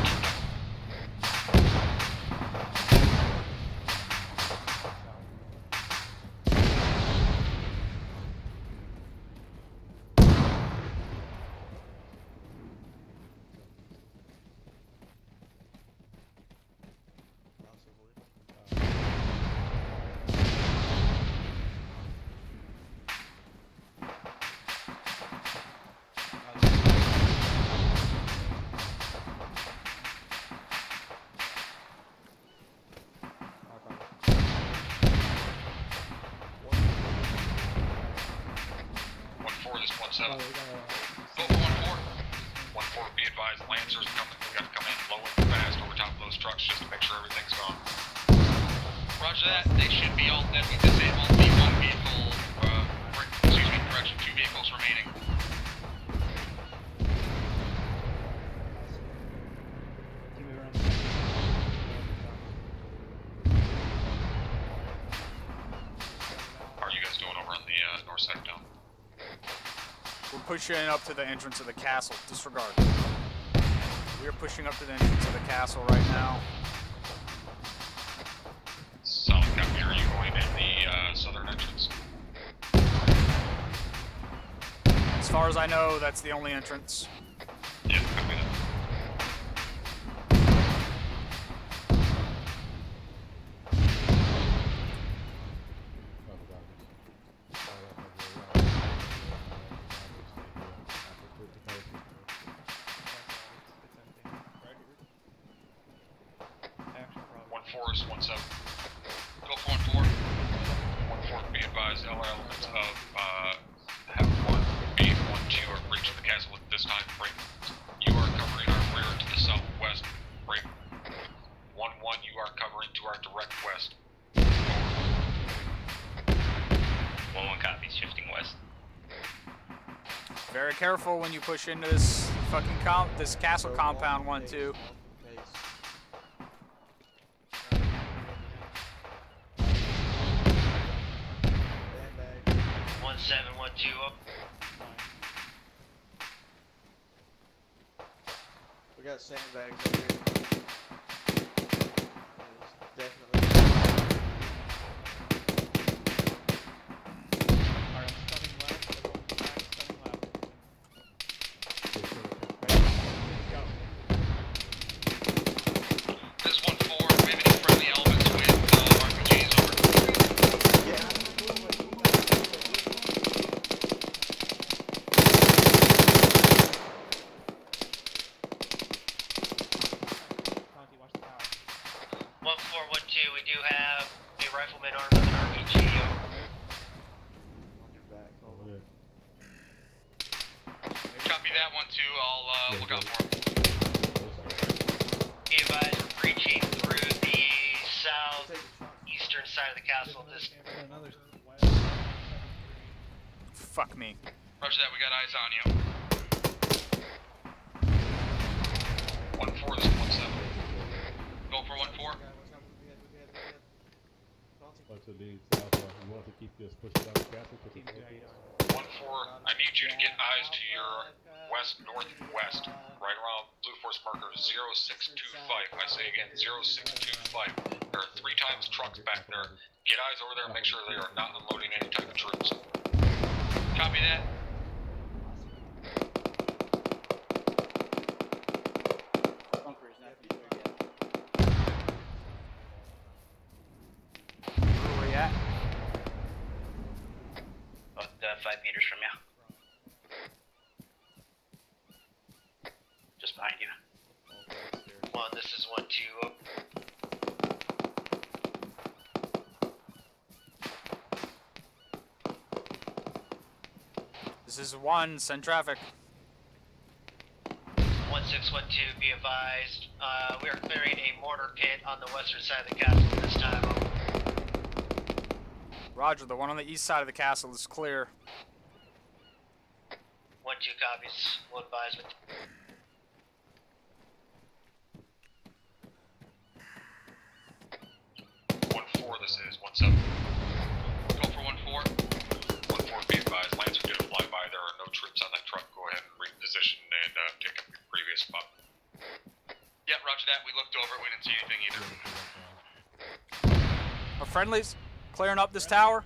S7: this is 1-7.
S5: Oh, we got
S7: Go for 1-4. 1-4, be advised, Lancers coming. We gotta come in low and fast over top of those trucks just to make sure everything's gone.
S13: Roger that. They should be all dead. We disabled the one vehicle, correction, 2 vehicles remaining.
S7: How are you guys doing over on the north side of town?
S2: We're pushing up to the entrance of the castle. Disregard. We are pushing up to the entrance of the castle right now.
S7: Solid copy. Are you going in the southern entrance?
S2: As far as I know, that's the only entrance.
S7: Yeah, copy that. Forest 1-7.
S13: Go for 1-4.
S7: 1-4, be advised, LR elements of have 1B, 1-2 are breaching the castle at this time. Break. You are covering our rear to the southwest. Break. 1-1, you are covering to our direct west.
S9: 1-1 copies, shifting west.
S2: Very careful when you push into this fucking this castle compound. 1-2.
S4: 1-7-1-2 up.
S14: We got sandbags up here. There's definitely.
S5: Alright, I'm stunning left. Everyone back, stunning left.
S13: This is 1-4. We have any friendly elements with RPGs over.
S14: Yeah.
S5: Conti, watch the tower.
S4: 1-4-1-2, we do have a rifleman armed with an RPG over.
S13: Copy that 1-2. I'll look out for him.
S4: Be advised, we're breaching through the southeastern side of the castle. This
S2: Fuck me.
S13: Roger that. We got eyes on you.
S7: 1-4, this is 1-7.
S13: Go for 1-4.
S11: Bunch of leads alpha. You want to keep this pushing down the castle to the
S7: 1-4, I need you to get eyes to your west-northwest, right around Blue Force marker 0625. I say again, 0625. There are 3 times trucks back there. Get eyes over there and make sure they are not unloading any type of troops.
S13: Copy that.
S15: Bunker is not destroyed yet.
S2: Where are we at?
S9: About 5 meters from you. Just behind you.
S4: one, this is 1-2 up.
S2: This is 1. Send traffic.
S4: 1612, be advised. We are clearing a mortar pit on the western side of the castle this time.
S2: Roger, the one on the east side of the castle is clear.
S4: 1-2 copies. We'll advise with.
S7: This is 1-7.
S13: Go for 1-4.
S7: 1-4, be advised, Lancer did a flyby. There are no troops on that truck. Go ahead and reposition and take up your previous spot.
S13: Yeah, roger that. We looked over it. We didn't see anything either.
S2: Our friendlies clearing up this tower.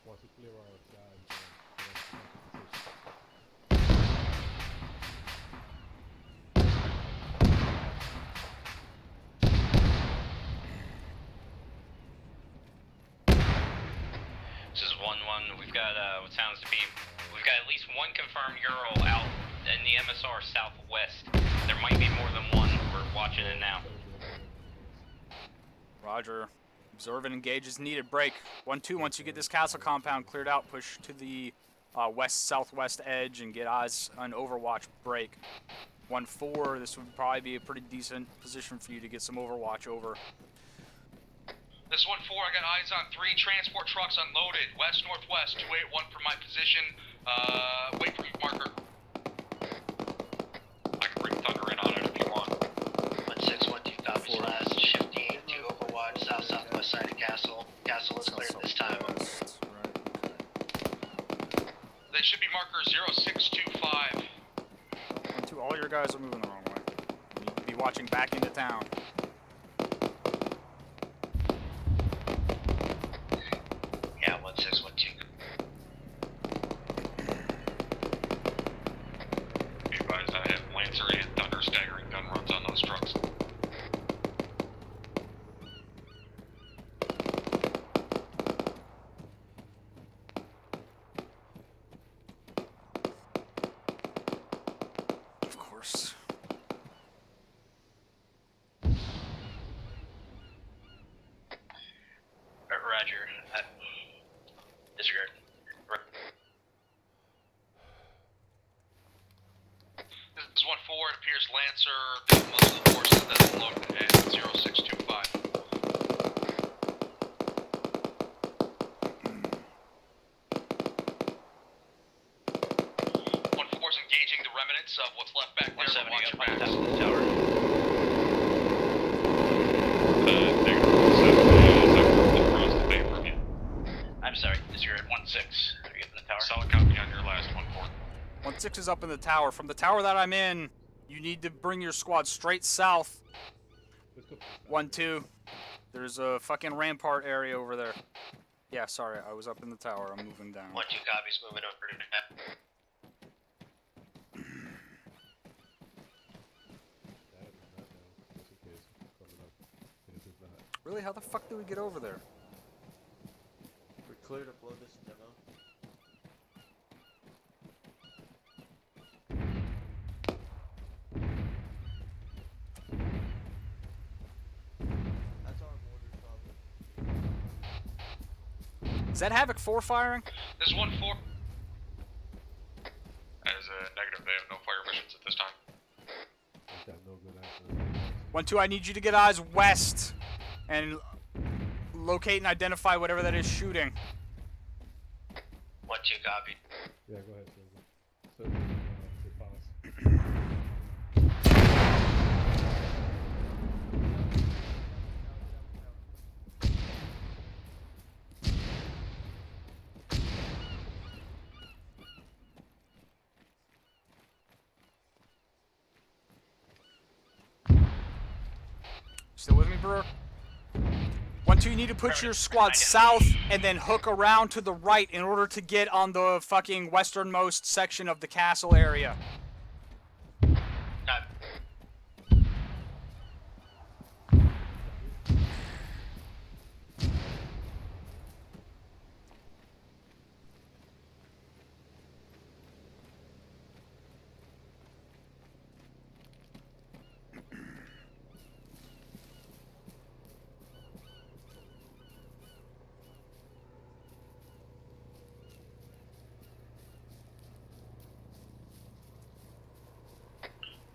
S11: Once we clear our guys,
S9: we've got what sounds to be, we've got at least one confirmed Ural out in the MSR southwest. There might be more than one. We're watching it now.
S2: Roger. Observe and engage as needed. Break. 1-2. Once you get this castle compound cleared out, push to the west-southwest edge and get eyes on Overwatch. Break. 1-4. This would probably be a pretty decent position for you to get some Overwatch over.
S13: This 1-4, I got eyes on 3 transport trucks unloaded, west-northwest, 281 from my position. Wait for marker. I can bring Thunder in on it if you want.
S4: 1612 copies last, shifting to Overwatch, south-southwest side of Castle. Castle is cleared this time.
S13: They should be marker 0625.
S2: 1-2. All your guys are moving the wrong way. You need to be watching back into town.
S4: Yeah, 1612.
S7: Be advised, I have Lancer and Thunder staggering gun runs on those trucks.
S2: Of course.
S4: Roger. Disregard.
S13: This is 1-4, it appears Lancer got most of the forces that unloaded at 0625. 1-4's engaging the remnants of what's left back there, but watch your backs.
S15: I'm sorry, is you're at 1-6. Are you up in the tower?
S7: Solid copy on your last 1-4.
S2: 1-6 is up in the tower. From the tower that I'm in, you need to bring your squad straight south. 1-2. There's a fucking rampart area over there. Yeah, sorry, I was up in the tower. I'm moving down.
S4: 1-2 copies, moving over to that.
S2: Really? How the fuck did we get over there?
S6: We're clear to blow this demo. That's our mortar problem.
S2: Is that Havoc 4 firing?
S13: This is 1-4.
S7: As a negative, they have no fire missions at this time.
S2: 1-2, I need you to get eyes west and locate and identify whatever that is shooting.
S4: 1-2 copy.
S3: Yeah, go ahead. So,
S2: Still with me, Brewer? 1-2, you need to put your squad south and then hook around to the right in order to get on the fucking westernmost section of the castle area.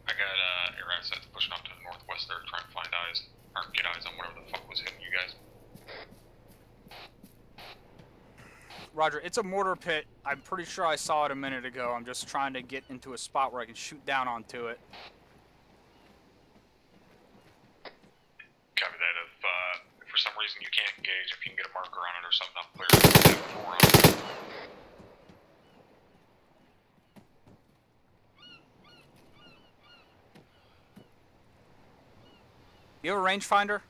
S7: I got air assets pushing up to the northwest there, trying to find eyes, or get eyes on whatever the fuck was hitting you guys.
S2: Roger, it's a mortar pit. I'm pretty sure I saw it a minute ago. I'm just trying to get into a spot where I can shoot down onto it.
S7: Copy that. If for some reason you can't engage, if you can get a marker on it or something, I'll clear it. Have 4 on it.
S2: You have a rangefinder?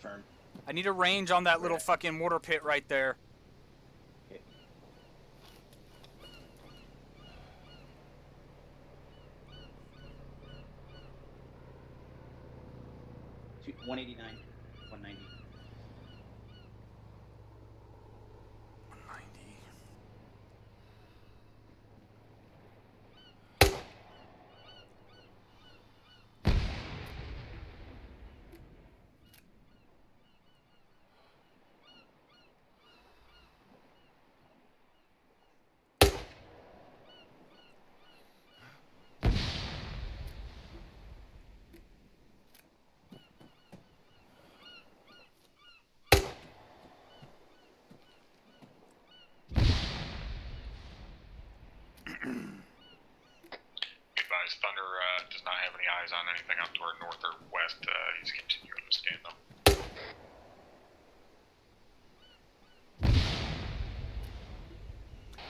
S15: Firm.
S2: I need a range on that little fucking mortar pit right there.
S15: Okay. 189, 190.
S7: Be advised, Thunder does not have any eyes on anything out to our north or west. He's continuing to scan them.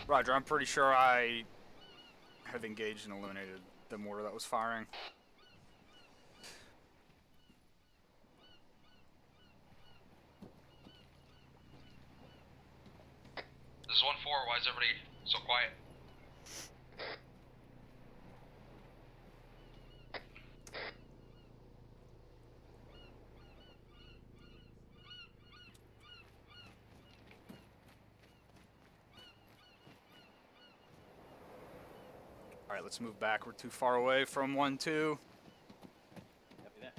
S2: Roger, I'm pretty sure I have engaged and eliminated the mortar that was firing.
S13: This is 1-4, why is everybody so quiet?
S2: Alright, let's move back. We're too far away from 1-2.
S15: Copy that.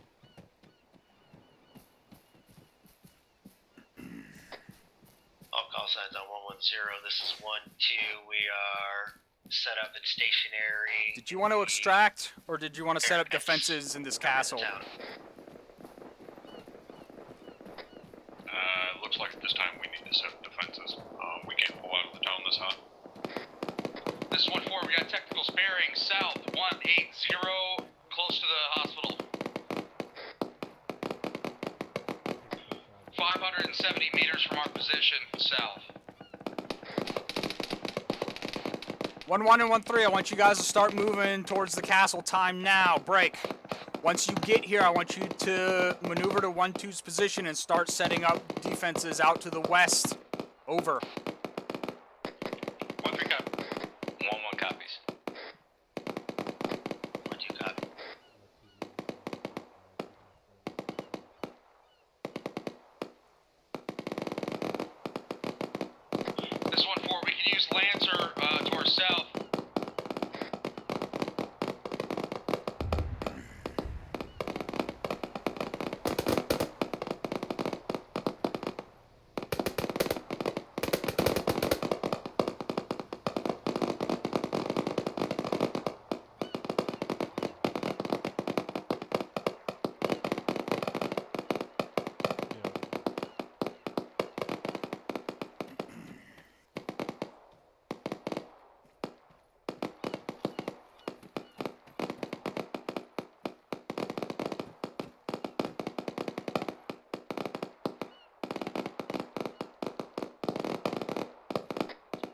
S4: All call signs on 110. This is 1-2. We are set up and stationary.
S2: Did you want to extract, or did you want to set up defenses in this castle?
S7: Looks like at this time we need to set up defenses. We can't pull out of the town this hot.
S13: This is 1-4, we got technical bearing south 180, close to the hospital. 570 meters from our position, south.
S2: 1-1 and 1-3, I want you guys to start moving towards the castle. Time now. Break. Once you get here, I want you to maneuver to 1-2's position and start setting up defenses out to the west. Over.
S13: 1-3 copy.
S9: 1-1 copies.
S4: 1-2 copy.
S13: This is 1-4, we can use Lancer to our south.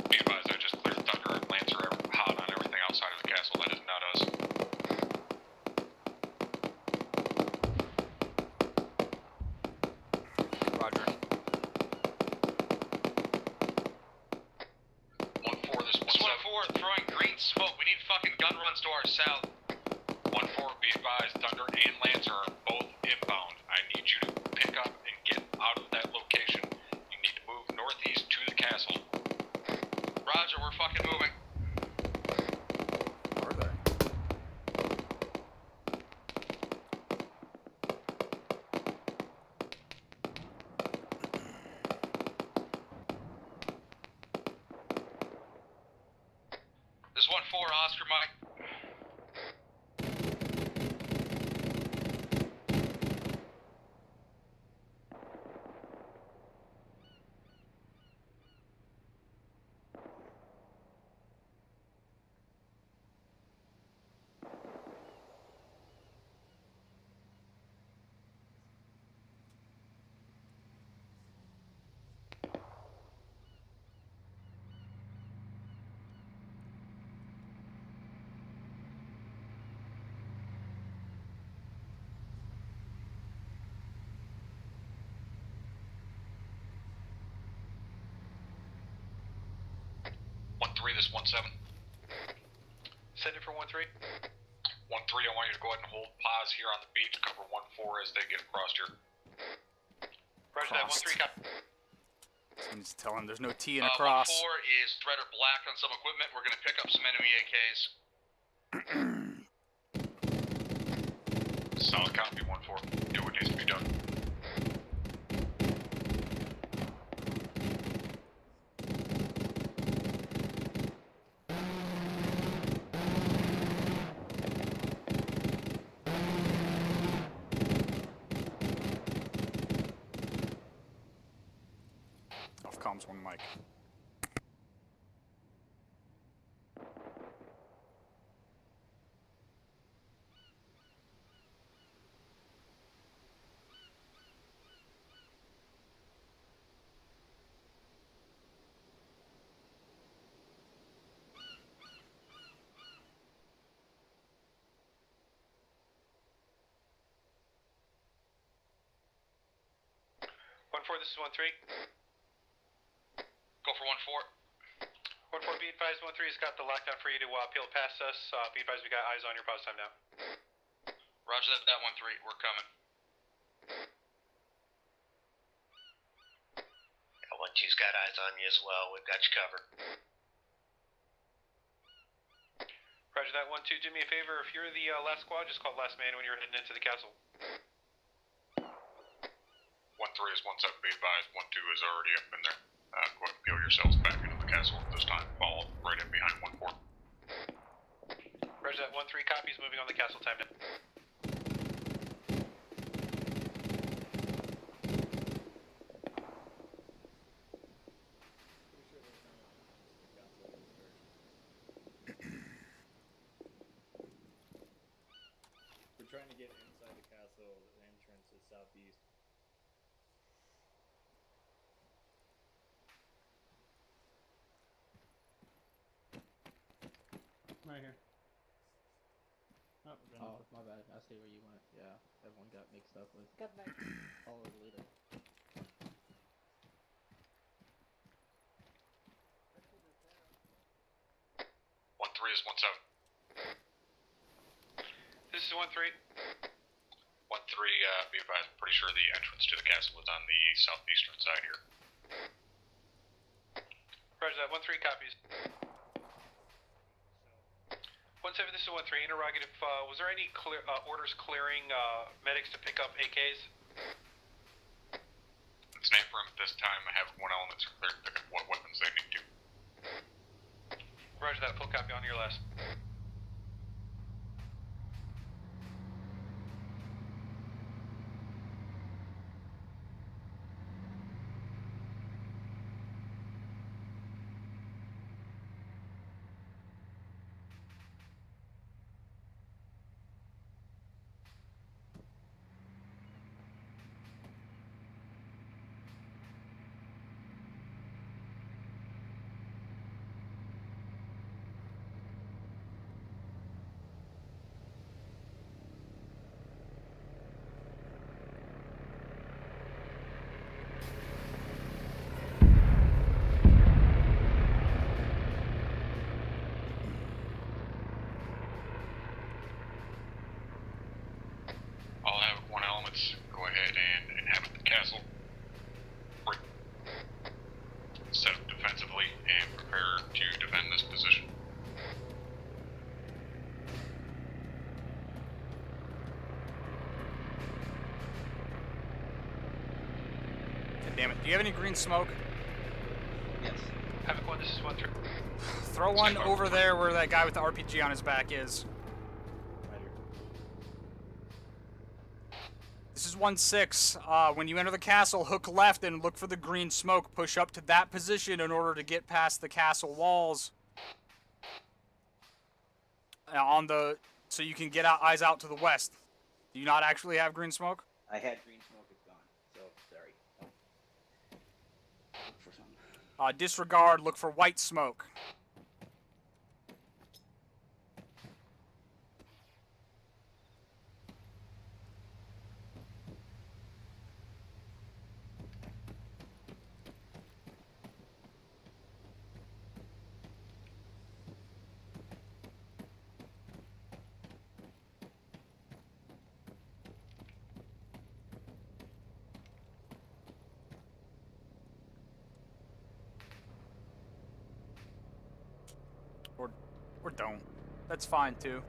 S7: Be advised, I just cleared Thunder and Lancer hot on everything outside of the castle. That is not us.
S2: Roger.
S7: 1-4, this
S13: This is 1-4, throwing green smoke. We need fucking gun runs to our south.
S7: 1-4, be advised, Thunder and Lancer are both inbound. I need you to pick up and get out of that location. You need to move northeast to the castle.
S13: Roger, we're fucking moving.
S2: Are they?
S13: This is 1-4, Oscar Mike.
S7: This 1-7.
S10: Send it for 1-3.
S7: 1-3, I want you to go ahead and hold pause here on the beach, cover 1-4 as they get across here.
S10: Roger that, 1-3 copy.
S2: I need to tell him there's no T in a
S13: 1-4
S2: cross.
S13: is Threader Black on some equipment. We're gonna pick up some enemy AKs.
S7: Solid copy, 1-4. Do what needs to be done.
S2: Off comms, one mic.
S10: 1-4, this is 1-3.
S7: Go for 1-4.
S10: 1-4, be advised, 1-3's got the lockdown for you to peel past us. Be advised, we got eyes on your pause time now.
S7: Roger that 1-3. We're coming.
S15: Yeah, 1-2's got eyes on you as well. We've got you covered.
S10: Roger that 1-2. Do me a favor, if you're the last squad, just call last man when you're heading into the castle.
S7: 1-3 is 1-7. Be advised, 1-2 is already up in there. Go ahead and peel yourselves back into the castle at this time. Follow right in behind 1-4.
S10: Roger that 1-3. Copies moving on the castle time now.
S11: We're trying to get inside the castle. The entrance is southeast.
S5: Right here.
S14: Oh, my bad. I see where you went. Yeah, everyone got mixed up with.
S16: Got back.
S14: All of the leader.
S7: One 3 is 1-7.
S10: This is 1-3.
S7: 1-3, be advised, pretty sure the entrance to the castle is on the southeastern side here.
S10: Roger that 1-3. Copies. 1-7, this is 1-3. Interrogative, was there any orders clearing medics to pick up AKs?
S7: It's name for him at this time. I have 1 element clear to pick up what weapons they need to.
S10: Roger that, full copy on your last.
S7: I'll have 1 elements go ahead and inhabit the castle. Set up defensively and prepare to defend this position.
S2: God damn it. Do you have any green smoke?
S4: Yes.
S10: Havoc 1, this is 1-3.
S2: Throw one over there where that guy with the RPG on his back is. This is 1-6. When you enter the castle, hook left and look for the green smoke. Push up to that position in order to get past the castle walls. So you can get eyes out to the west. Do you not actually have green smoke?
S17: I had green smoke, it's gone. So, sorry. Look for some.
S2: Disregard, look for white smoke. Or don't. That's fine too.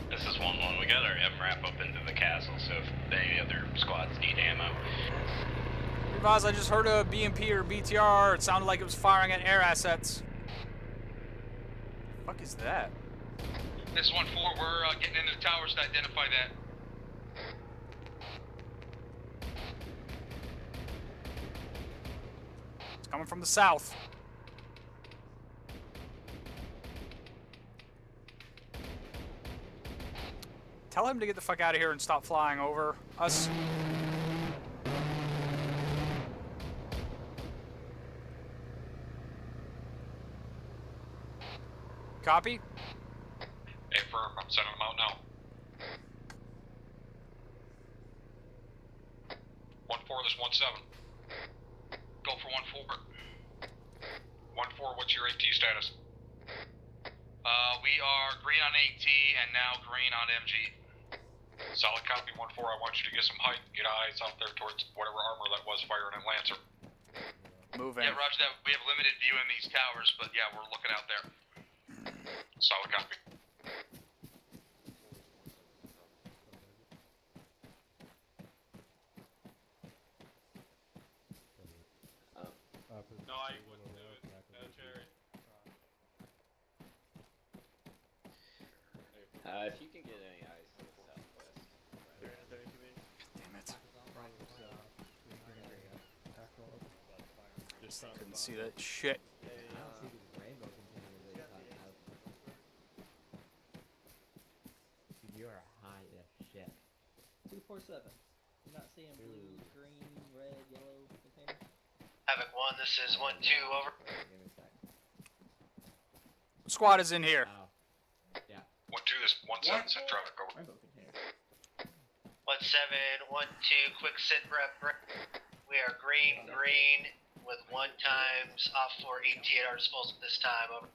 S9: This is 1-1. We got our MRAP up into the castle, so if any other squads need ammo.
S2: Vaz, I just heard a BMP or BTR. It sounded like it was firing at air assets. The fuck is that?
S7: This 1-4, we're getting into the towers to identify that.
S2: It's coming from the south. Tell him to get the fuck out of here and stop flying over us. Copy?
S7: Affirm, I'm sending them out now. 1-4, this 1-7. Go for 1-4. 1-4, what's your AT status?
S13: We are green on AT and now green on MG.
S7: Solid copy, 1-4. I want you to get some height. Get eyes out there towards whatever armor that was firing at Lancer.
S2: Moving.
S13: Yeah, roger that. We have limited view in these towers, but yeah, we're looking out there.
S7: Solid copy.
S5: No, I wouldn't do it. Cherry.
S6: If you can get any eyes to the southwest.
S2: Damn it.
S11: Just
S2: Couldn't see that shit.
S14: I don't see the rainbow container that you talking about. Dude, you are high as shit.
S17: 247. You're not seeing blue, green, red, yellow containers?
S4: Havoc 1, this is 1-2, over.
S14: Give me a sec.
S2: Squad is in here.
S14: Oh. Yeah.
S7: 1-2, this 1-7, send traffic, over.
S14: Rainbow container.
S4: 1-7, 1-2, quick sit rep. We are green, green, with 1 times off for AT at our disposal this time, over.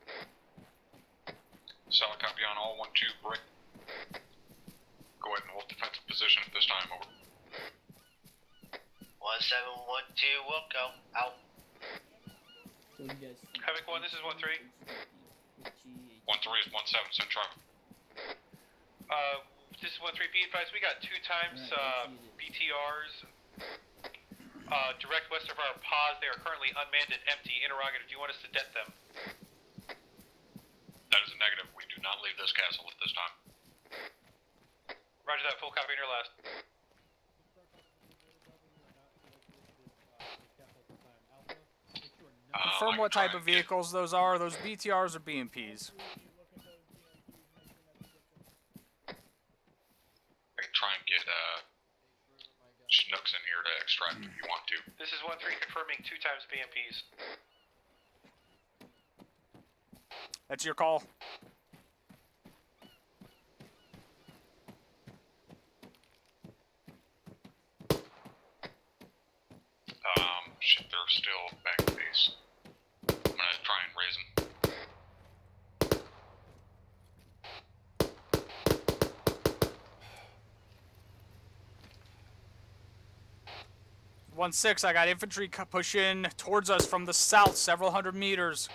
S7: Solid copy on all 1-2, break. Go ahead and hold defensive position at this time, over.
S4: 1-7, 1-2, we'll go. Out.
S17: So you guys.
S10: Havoc 1, this is 1-3.
S7: 1-3 is 1-7, send traffic.
S10: This is 1-3. Be advised, we got 2 times BTRs direct west of our pause. They are currently unmanned and empty. Interrogative, do you want us to det them?
S7: That is a negative. We do not leave this castle at this time.
S10: Roger that. Full copy on your last.
S2: Confirm what type of vehicles those are. Those BTRs or BMPs?
S7: I can try and get Schnooks in here to extract if you want to.
S10: This is 1-3 confirming 2 times BMPs.
S2: That's your call.
S7: Shit, they're still back base. I'm gonna try and raise them.
S2: 1-6, I got infantry pushing towards us from the south, several hundred meters.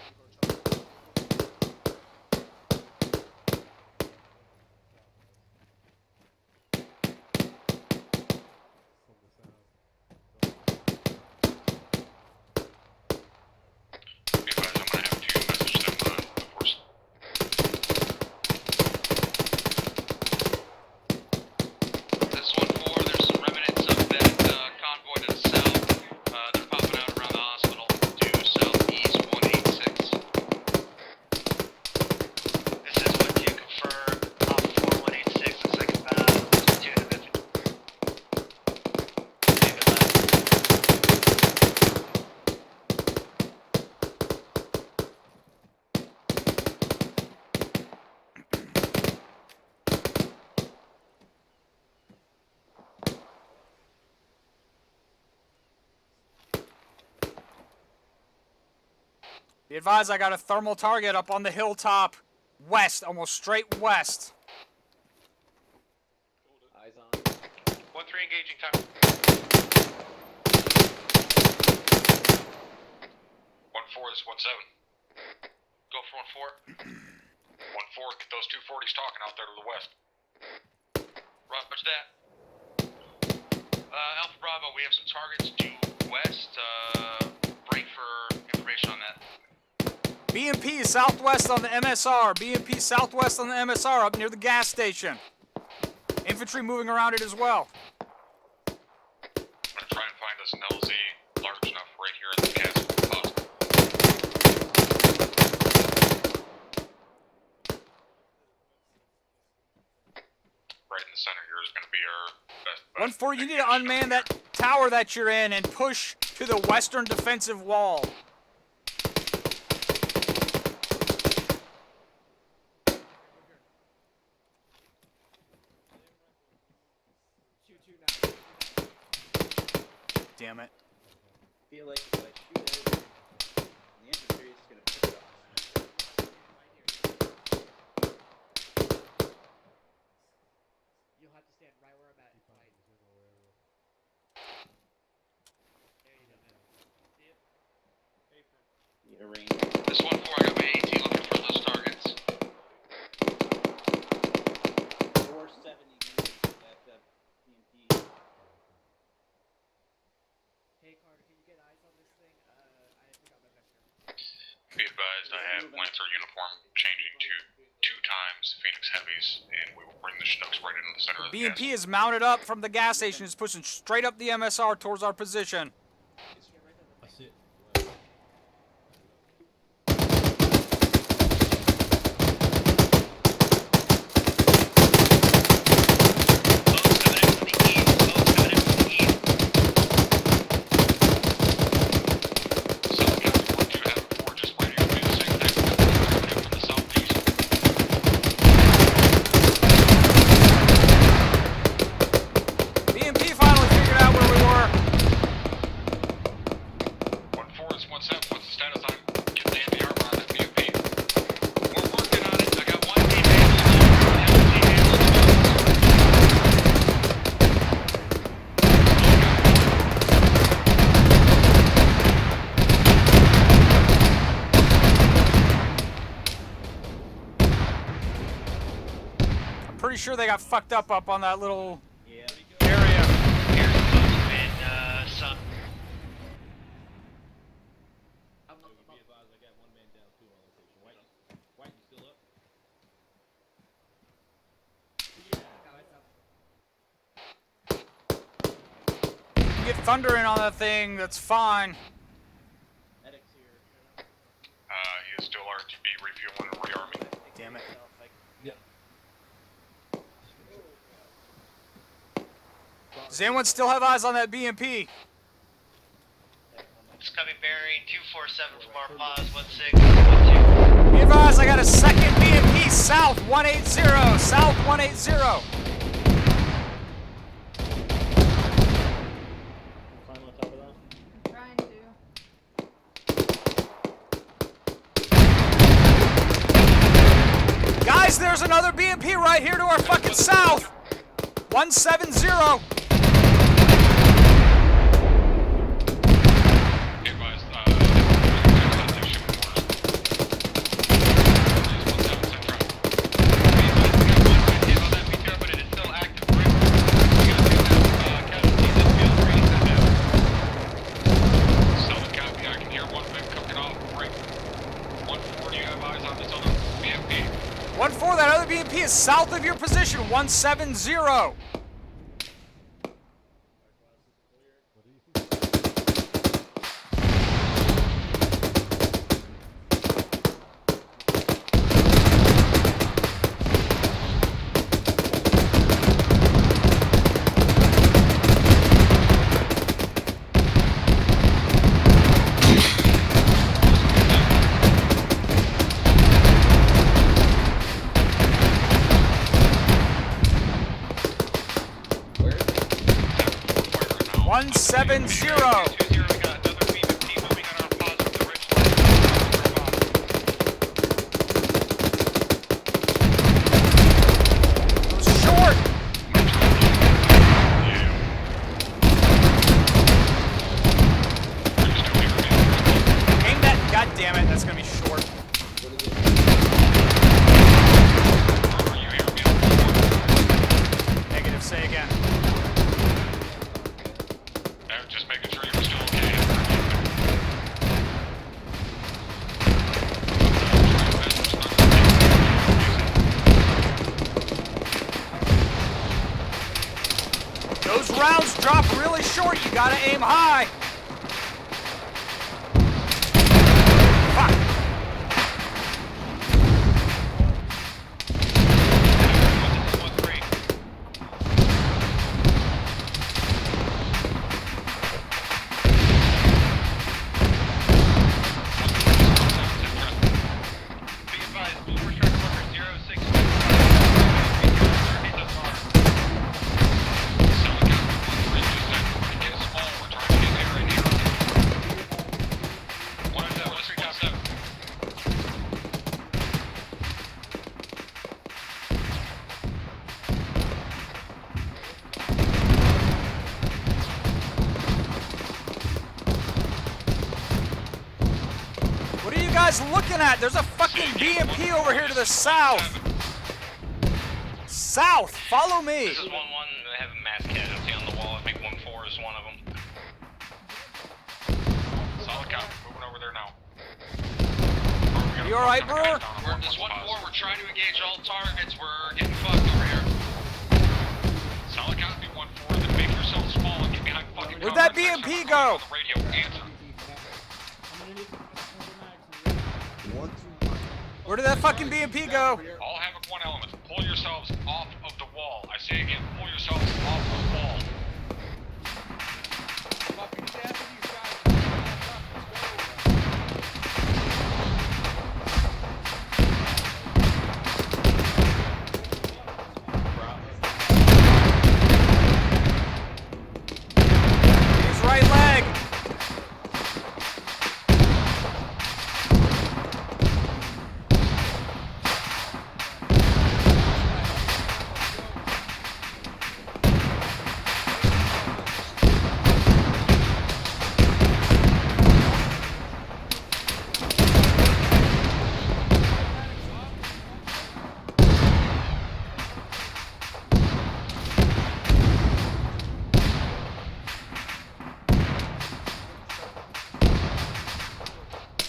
S2: Be advised, I got a thermal target up on the hilltop, west, almost straight west.
S6: Eyes on.
S10: 1-3 engaging time.
S7: 1-4, this is 1-7.
S10: Go for 1-4.
S7: 1-4, get those 240s talking out there to the west.
S13: Roger that. Alpha Bravo, we have some targets due west. Break for information on that.
S2: BMP southwest on the MSR. BMP southwest on the MSR up near the gas station. Infantry moving around it as well.
S7: I'm gonna try and find us an LZ large enough right here in the castle if possible. Right in the center here is gonna be our best bet.
S2: 1-4, you need to unman that tower that you're in and push to the western defensive wall. Damn it.
S11: feel like if I shoot at it, the infantry is gonna pick it off.
S16: You'll have to stand right where I'm at. Right. There you go, man. See it?
S11: The range.
S13: This 1-4, I got my AT looking for those targets.
S11: 470 meters at BMP.
S16: Hey, Carter, can you get eyes on this thing? I forgot my vector.
S7: Be advised, I have Lancer uniform changing to 2 times Phoenix Heavies, and we will bring the Chinooks right into the center of the
S2: BMP is mounted up from the gas station. It's pushing straight up the MSR towards our position.
S5: I see it.
S2: BMP finally figured out where we were.
S7: 1-4 is 1-7. What's the status on getting the anti-armor on that BMP? We're working on it. I got 1 team
S2: I'm pretty sure they got fucked up on that little area. You get thunder in on that thing, that's fine.
S7: He is still RTB refueling and rearming.
S2: Damn it.
S5: Yep.
S2: Does anyone still have eyes on that BMP?
S4: Just copy bearing 247 from our pause, 1612.
S2: Be advised, I got a second BMP south 180, south 180.
S11: Climb on top of that.
S18: Trying to.
S2: Guys, there's another BMP right here to our fucking south. 170.
S7: Solid copy. I can hear 1 Vic coming off break. 1-4, do you have eyes on this other BMP?
S2: 1-4, that other BMP is south of your position, 170. One 170. Short. Aim that. God damn it. That's gonna be short. Negative. Say again.
S7: Just making sure you were still okay.
S2: Those rounds drop really short. You gotta aim high. Fuck.
S7: Get small, we're trying to get area.
S2: guys looking at? There's a fucking BMP over here to the south. South, follow me.
S9: This is 1-1. They have a mass casualty on the wall. I think 1-4 is one of them.
S7: Solid copy. Moving over there now.
S2: You alright, Brewer?
S7: This 1-4, we're trying to engage all targets. We're getting fucked over here. Solid copy, 1-4. Then make yourself small and get behind fucking.
S2: Where'd that BMP go?
S7: Radio. Answer.
S2: Where did that fucking BMP go?
S7: All Havoc 1 elements, pull yourselves off of the wall. I say again, pull yourselves off the wall.
S2: His right leg.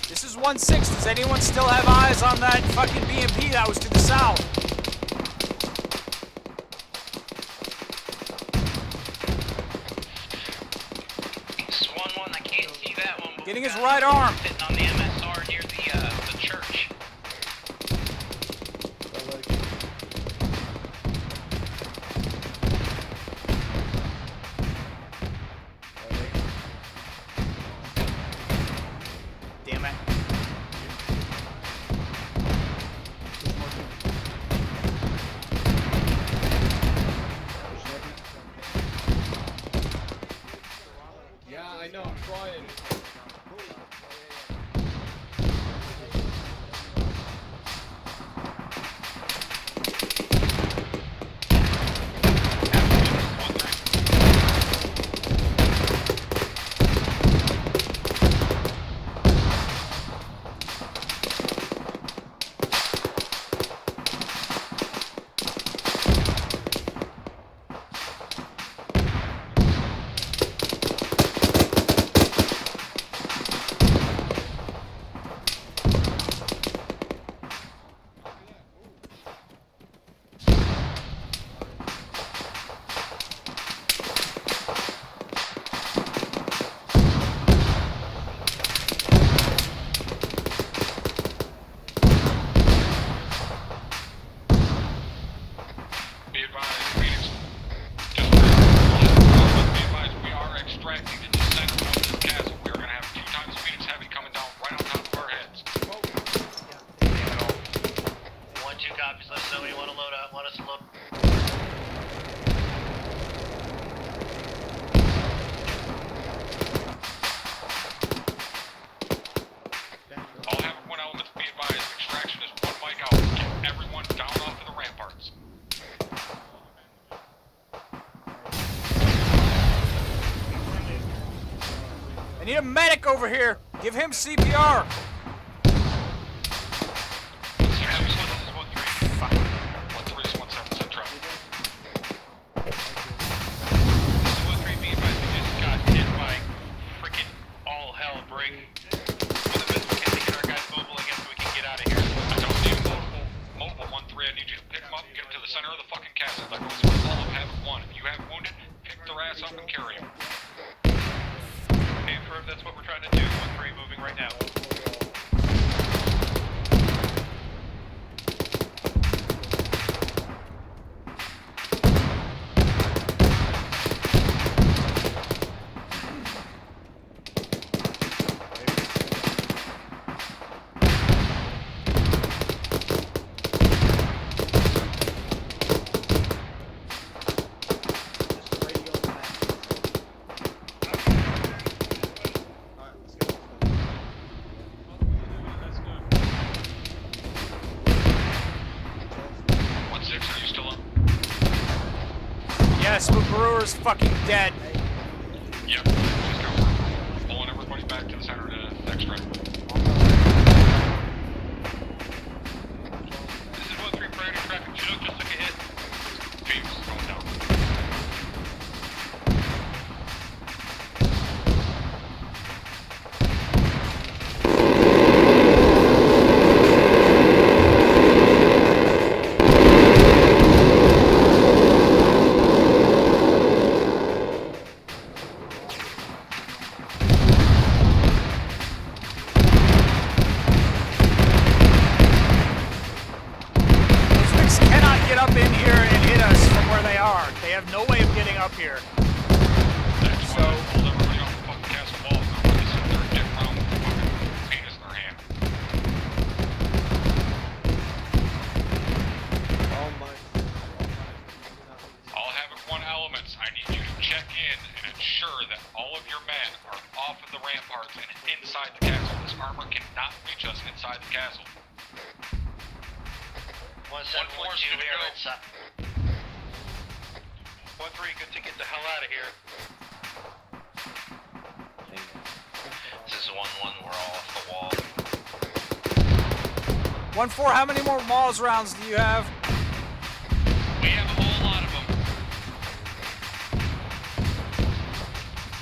S2: This is 1-6. Does anyone still have eyes on that fucking BMP that was to the south?
S9: This is 1-1. I can't see that one. But
S2: Getting
S9: we
S2: his
S9: got
S2: right
S9: another one
S2: arm.
S9: sitting on the MSR near the church.
S2: Damn it.
S11: Yeah, I know, I'm trying.
S7: Be advised, Phoenix. Just be advised, we are extracting to the center of this castle. We are going to have 2 times Phoenix Heavy coming down right on top of our heads.
S15: 1-2 copies. Let us know when you want to load up. Let us load.
S7: All Havoc 1 elements, be advised, extraction is 1 mic out. Get everyone down off of the ramparts.
S2: I need a medic over here. Give him CPR. Fuck.
S7: 1-3 is 1-7 drop.
S10: 1-3 be advised, we just got hit by freaking all hell break. For the best we can to get our guys mobile again so we can get out of here.
S7: I don't need mobile 1-3. I need you to pick them up, get them to the center of the fucking castle. That goes for all of Havoc 1. If you have wounded, pick their ass up and carry them.
S10: Okay, affirm, that's what we're trying to do. 1-3 moving right now.
S2: Yes, but Brewer's fucking dead.
S7: Yep, just go. Pulling everybody back to the center to extract. that all of your men are off of the ramparts and inside the castle. This armor cannot reach us inside the castle.
S15: 1712, we are inside.
S10: 1-3, good to get the hell out of here.
S9: This is 1-1, we're all off the wall.
S2: 1-4, how many more Maws rounds do you have?
S7: We have a whole lot of them.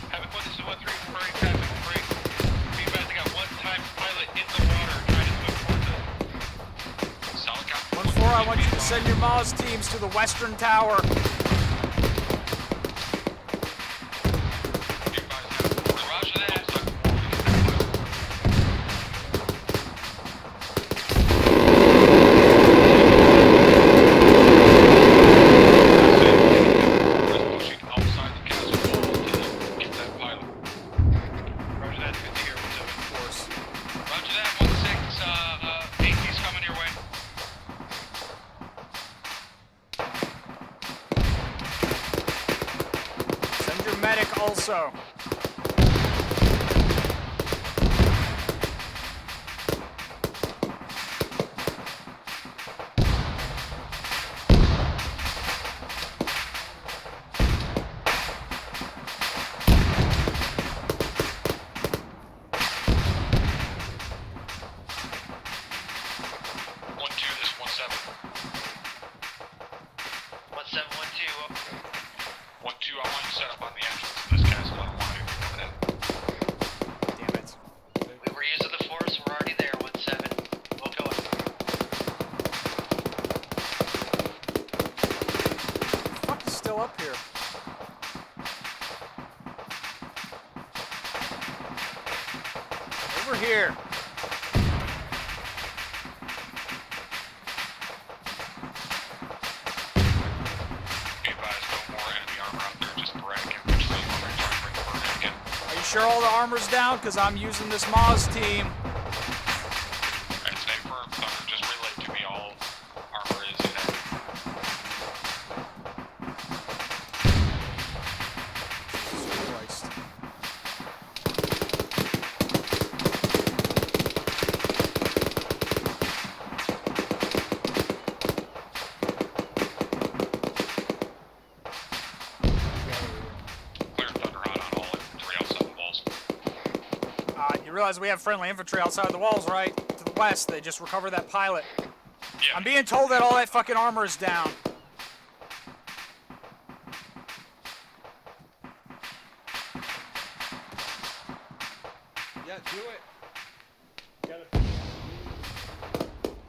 S10: Havoc 1, this is 1-3, referring traffic, break. Be advised, I got one time pilot in the water trying to swim towards us.
S7: Solid copy.
S2: 1-4, I want you to send your Maws teams to the western tower.
S7: Roger that. Pushing outside the castle wall to get that pilot.
S10: Roger that, good to hear, 1-7.
S2: Of course.
S7: Roger that, 1-6, AT's coming your way.
S2: Send your medic also. Up here. Over here.
S7: Be advised, no more enemy armor out there, just bragging. We're just trying to bring the bird in again.
S2: Are you sure all the armor's down? Because I'm using this Moz team.
S7: Alright, stay firm. Thunder just relayed to me all armor is in it.
S2: Christ.
S7: Clear Thunder on all infantry outside the walls.
S2: You realize we have friendly infantry outside the walls, right? To the west. They just recovered that pilot.
S7: Yeah.
S2: I'm being told that all that fucking armor is down.
S11: Yeah, do it.
S14: Gotta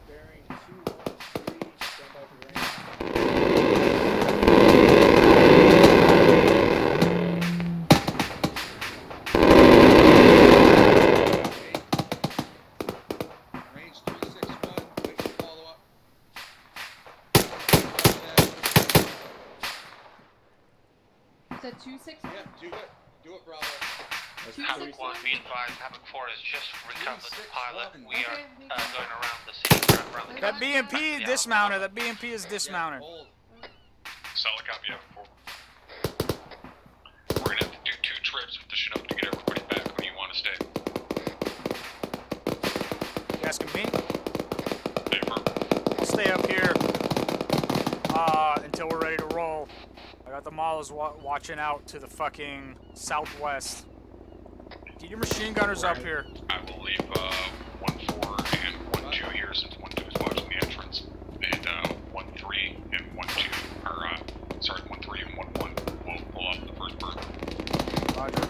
S14: bearing 213, stand by for range.
S11: Range 361, wait for follow up.
S18: You said 261?
S11: Yeah, do it. Do it, Bravo.
S9: Havoc 1, be advised, Havoc 4 has just recovered the pilot. We are
S18: Okay,
S9: going around the city, around the
S2: That BMP dismounted. That BMP is dismounted.
S7: Solid copy, F4. We're gonna have to do 2 trips with the Chinook to get everybody back. Who do you want to stay?
S2: You asking me?
S7: Stay firm.
S2: I'll stay up here until we're ready to roll. I got the Malas watching out to the fucking southwest. Get your machine gunners up here.
S7: I will leave 1-4 and 1-2 here since 1-2 is watching the entrance. And 1-3 and 1-2, or sorry, 1-3 and 1-1 will pull off the first bird.
S2: Roger.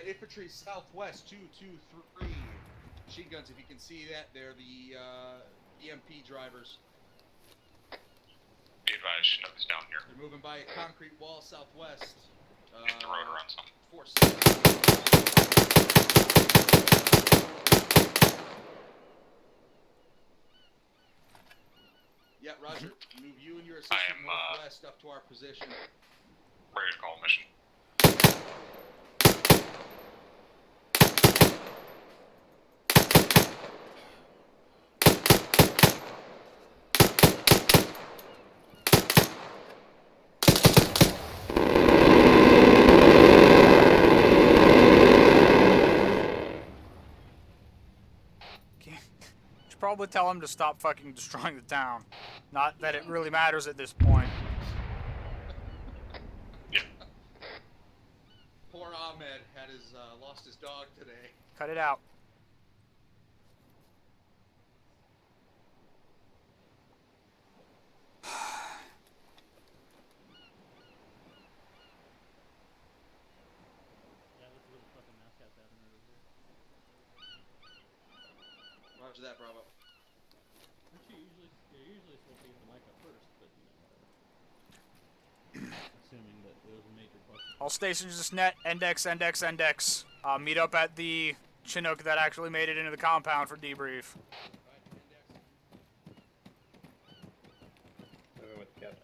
S11: Infantry southwest 223.
S19: machine guns. If you can see that, they're the EMP drivers.
S7: Be advised, Chinook's down here.
S19: They're moving by a concrete wall southwest.
S7: Hit the road around some.
S19: Force. Yeah, Roger. Move you and your assistant northwest up to our position.
S7: Ready to call mission.
S2: Should probably tell him to stop fucking destroying the town. Not that it really matters at this point.
S19: Poor Ahmed had his lost his dog today.
S2: Cut it out.
S19: Roger that, Bravo.
S17: You're usually supposed to get the mic up first, but you know, assuming that it was a major question.
S2: All stations just net, index. Meet up at the Chinook that actually made it into the compound for debrief.
S3: Moving with the captain.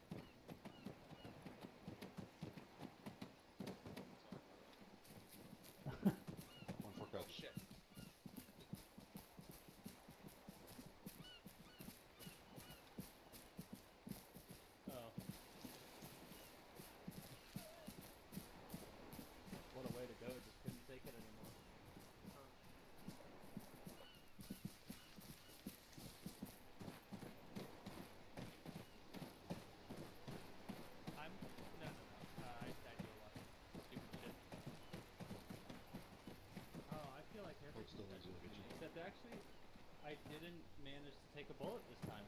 S19: One for coach. Shit.
S17: Oh. What a way to go, just couldn't take it anymore. I do a lot of stupid shit. Oh, I feel like except actually, I didn't manage to take a bullet this time.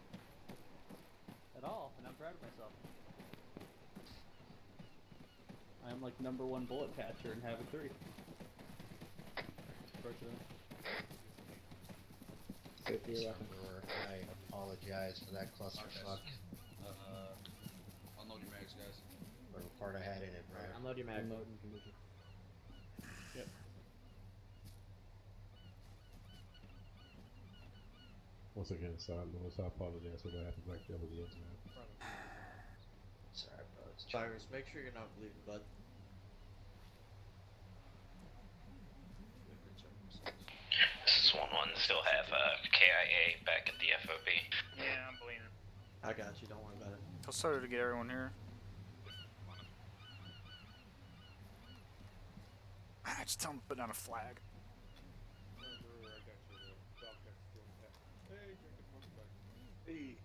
S17: At all, and I'm proud of myself. I'm like #1 bullet catcher in Havoc 3.
S3: Safety your weapon.
S4: I apologize for that clusterfuck.
S19: Unload your mags, guys.
S4: Whatever part I had in it, bro.
S14: Unload your mag.
S3: Unload in condition.
S17: Yep.
S20: Once again, sorry, Lewis, I apologize for what happened back there with the internet.
S4: Sorry, bro.
S14: Cyrus, make sure you're not bleeding, bud.
S9: This is 1-1. Still have KIA back at the FOB.
S15: Yeah, I'm bleeding.
S14: I got you, don't worry about it.
S2: I'll start to get everyone here. Just tell him to put down a flag.
S19: Hey.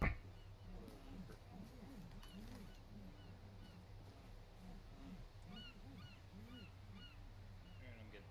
S9: I'm good.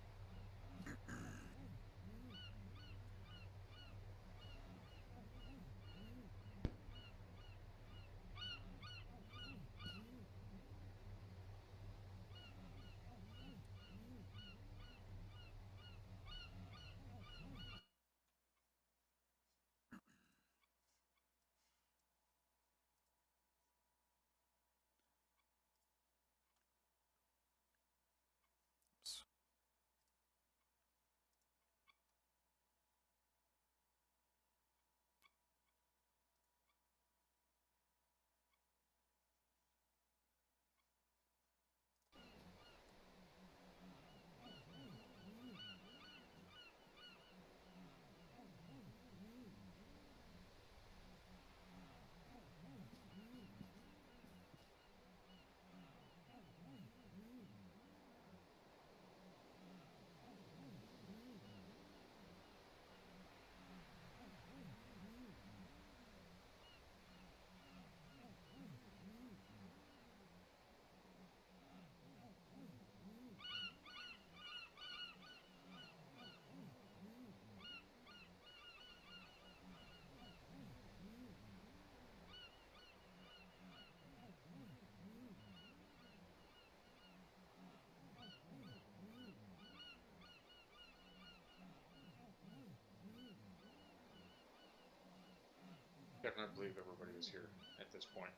S1: definitely believe everybody is here at this point.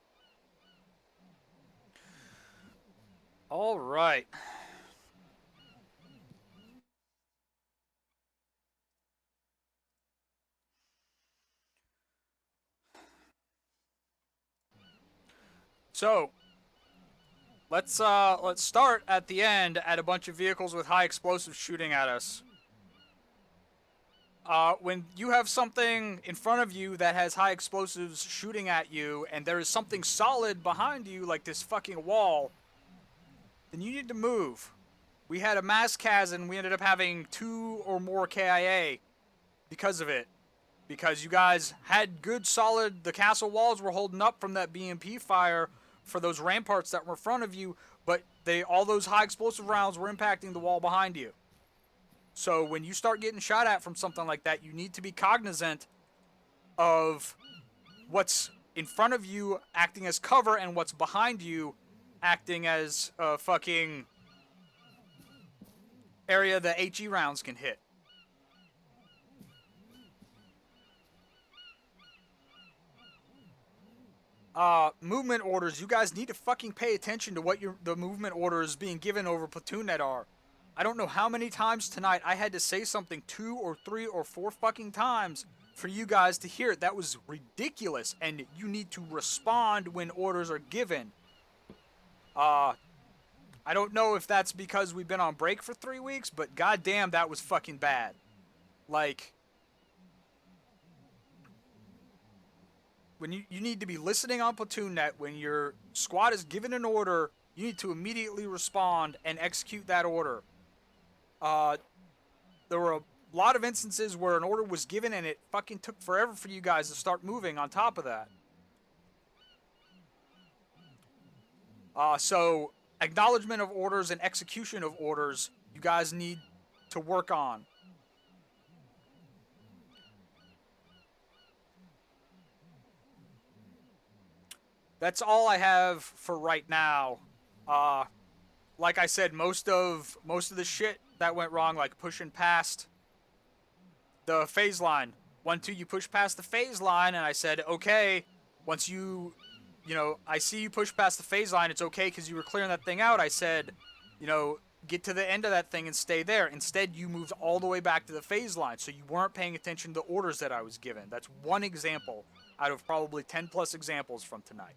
S2: All right. So, let's start at the end at a bunch of vehicles with high explosives shooting at us. When you have something in front of you that has high explosives shooting at you, and there is something solid behind you, like this fucking wall, then you need to move. We had a mass cas and we ended up having 2 or more KIA because of it. Because you guys had good solid, the castle walls were holding up from that BMP fire for those ramparts that were in front of you, but all those high explosive rounds were impacting the wall behind you. So when you start getting shot at from something like that, you need to be cognizant of what's in front of you acting as cover and what's behind you acting as a fucking area that HE rounds can hit. Movement orders, you guys need to fucking pay attention to what the movement orders being given over platoon net are. I don't know how many times tonight I had to say something 2 or 3 or 4 fucking times for you guys to hear it. That was ridiculous, and you need to respond when orders are given. I don't know if that's because we've been on break for 3 weeks, but goddamn, that was fucking bad. Like, when you need to be listening on platoon net, when your squad is given an order, you need to immediately respond and execute that order. There were a lot of instances where an order was given and it fucking took forever for you guys to start moving on top of that. So, acknowledgement of orders and execution of orders, you guys need to work on. That's all I have for right now. Like I said, most of the shit that went wrong, like pushing past the phase line. 1-2, you push past the phase line, and I said, okay, once I see you push past the phase line, it's okay because you were clearing that thing out. I said, get to the end of that thing and stay there. Instead, you moved all the way back to the phase line, so you weren't paying attention to the orders that I was given. That's one example out of probably 10 plus examples from tonight.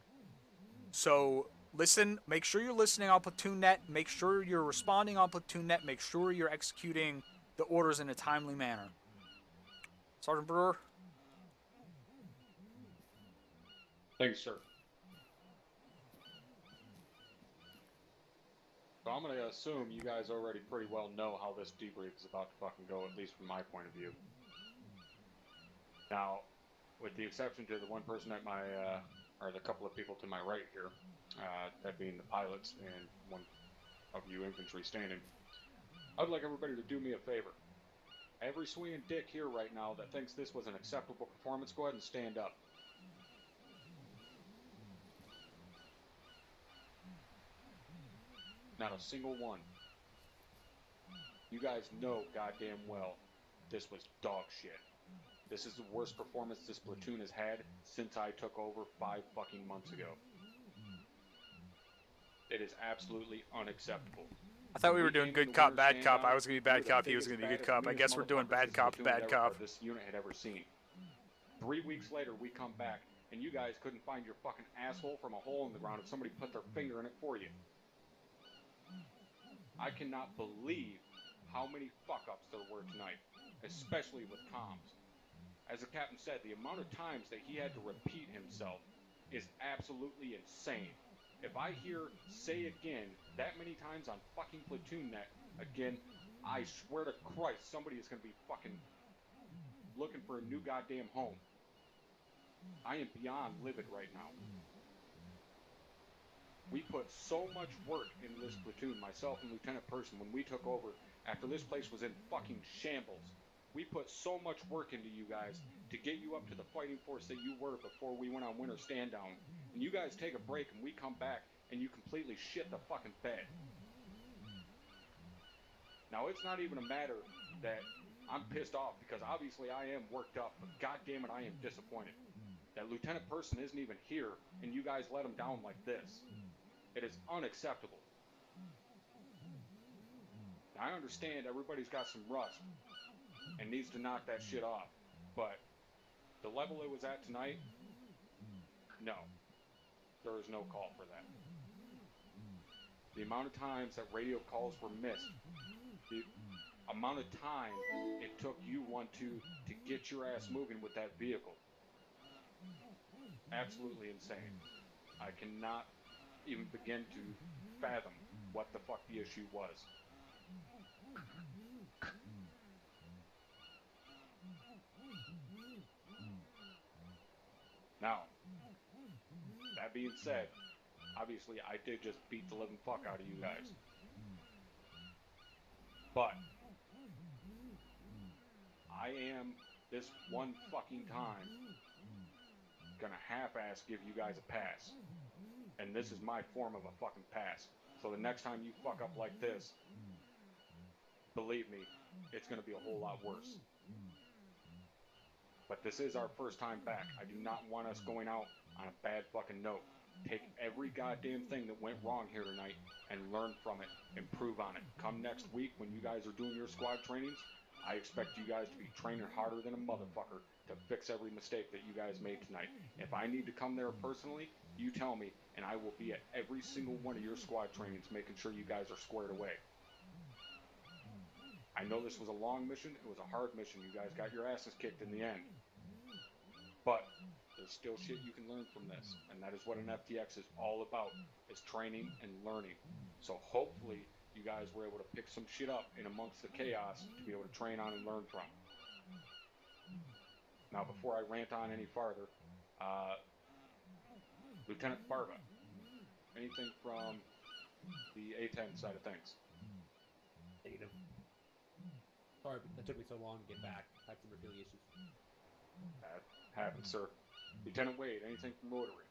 S2: So, listen, make sure you're listening on platoon net, make sure you're responding on platoon net, make sure you're executing the orders in a timely manner. Sergeant Brewer?
S1: Thanks, sir. So I'm going to assume you guys already pretty well know how this debrief is about to fucking go, at least from my point of view. Now, with the exception to the one person at my, or the couple of people to my right here, that being the pilots and one of you infantry standing, I'd like everybody to do me a favor. Every swinging dick here right now that thinks this was an acceptable performance, go ahead and stand up. Not a single one. You guys know goddamn well this was dog shit. This is the worst performance this platoon has had since I took over 5 fucking months ago. It is absolutely unacceptable.
S2: I thought we were doing good cop, bad cop. I was going to be bad cop, he was going to be good cop. I guess we're doing bad cop, bad cop.
S1: This unit had ever seen. 3 weeks later, we come back, and you guys couldn't find your fucking asshole from a hole in the ground if somebody put their finger in it for you. I cannot believe how many fuck-ups there were tonight, especially with comms. As the captain said, the amount of times that he had to repeat himself is absolutely insane. If I hear say again that many times on fucking platoon net again, I swear to Christ somebody is going to be fucking looking for a new goddamn home. I am beyond livid right now. We put so much work into this platoon, myself and Lieutenant Person, when we took over after this place was in fucking shambles. We put so much work into you guys to get you up to the fighting force that you were before we went on winter stand down. And you guys take a break and we come back and you completely shit the fucking bed. Now it's not even a matter that I'm pissed off, because obviously I am worked up, but goddammit I am disappointed. That lieutenant person isn't even here, and you guys let him down like this. It is unacceptable. Now, I understand everybody's got some rust and needs to knock that shit off, but the level it was at tonight, no. There is no call for that. The amount of times that radio calls were missed, the amount of time it took you 1-2 to get your ass moving with that vehicle. Absolutely insane. I cannot even begin to fathom what the fuck the issue was. Now, that being said, obviously I did just beat the living fuck out of you guys. But I am, this one fucking time, gonna half-ass give you guys a pass. And this is my form of a fucking pass. So the next time you fuck up like this, believe me, it's gonna be a whole lot worse. But this is our first time back. I do not want us going out on a bad fucking note. Take every goddamn thing that went wrong here tonight and learn from it, improve on it. Come next week when you guys are doing your squad trainings, I expect you guys to be training harder than a motherfucker to fix every mistake that you guys made tonight. If I need to come there personally, you tell me, and I will be at every single one of your squad trainings making sure you guys are squared away. I know this was a long mission, it was a hard mission, you guys got your asses kicked in the end. But there's still shit you can learn from this, and that is what an FTX is all about, is training and learning. So hopefully you guys were able to pick some shit up in amongst the chaos to be able to train on and learn from. Now before I rant on any farther, Lieutenant Barba, anything from the A10 side of things?
S21: Negative. Sorry, that took me so long to get back. I had some repealing issues.
S1: That happens, sir. Lieutenant Wade, anything from Rotary?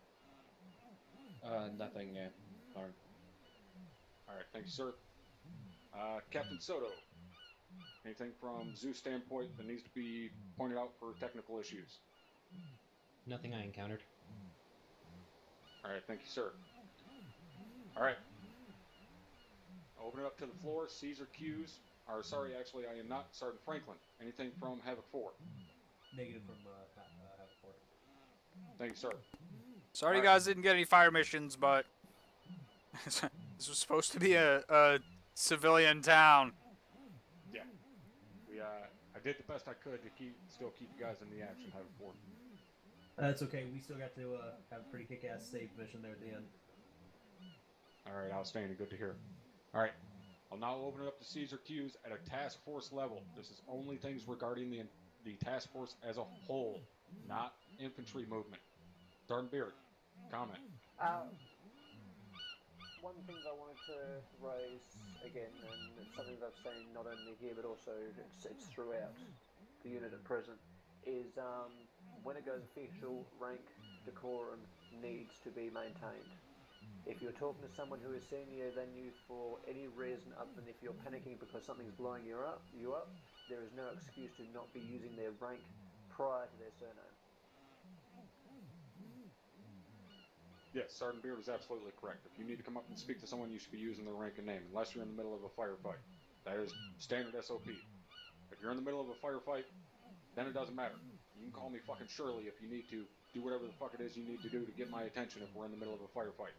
S6: Nothing, Lauren.
S1: Alright, thank you, sir. Captain Soto, anything from Zeus standpoint that needs to be pointed out for technical issues?
S22: Nothing I encountered.
S1: Alright, thank you, sir. Alright. Open it up to the floor. Caesar Q's. Or, sorry, actually, I am not. Sergeant Franklin. Anything from Havoc 4?
S21: Negative from Havoc 4.
S1: Thank you, sir.
S2: Sorry you guys didn't get any fire missions, but this was supposed to be a civilian town.
S1: Yeah. I did the best I could to still keep you guys in the action, Havoc 4.
S21: That's okay. We still got to have a pretty kick-ass save mission there at the end.
S1: Alright, outstanding. Good to hear. Alright. I'll now open it up to Caesar Q's at a task force level. This is only things regarding the task force as a whole, not infantry movement. Sergeant Beard, comment.
S23: One of the things I wanted to raise again, and it's something that I've seen not only here but also it's throughout the unit at present, is when it goes official, rank decorum needs to be maintained. If you're talking to someone who is senior than you for any reason other than if you're panicking because something's blowing you up, there is no excuse to not be using their rank prior to their surname.
S1: Yes, Sergeant Beard is absolutely correct. If you need to come up and speak to someone, you should be using their rank and name, unless you're in the middle of a firefight. That is standard SOP. If you're in the middle of a firefight, then it doesn't matter. You can call me fucking Shirley if you need to. Do whatever the fuck it is you need to do to get my attention if we're in the middle of a firefight.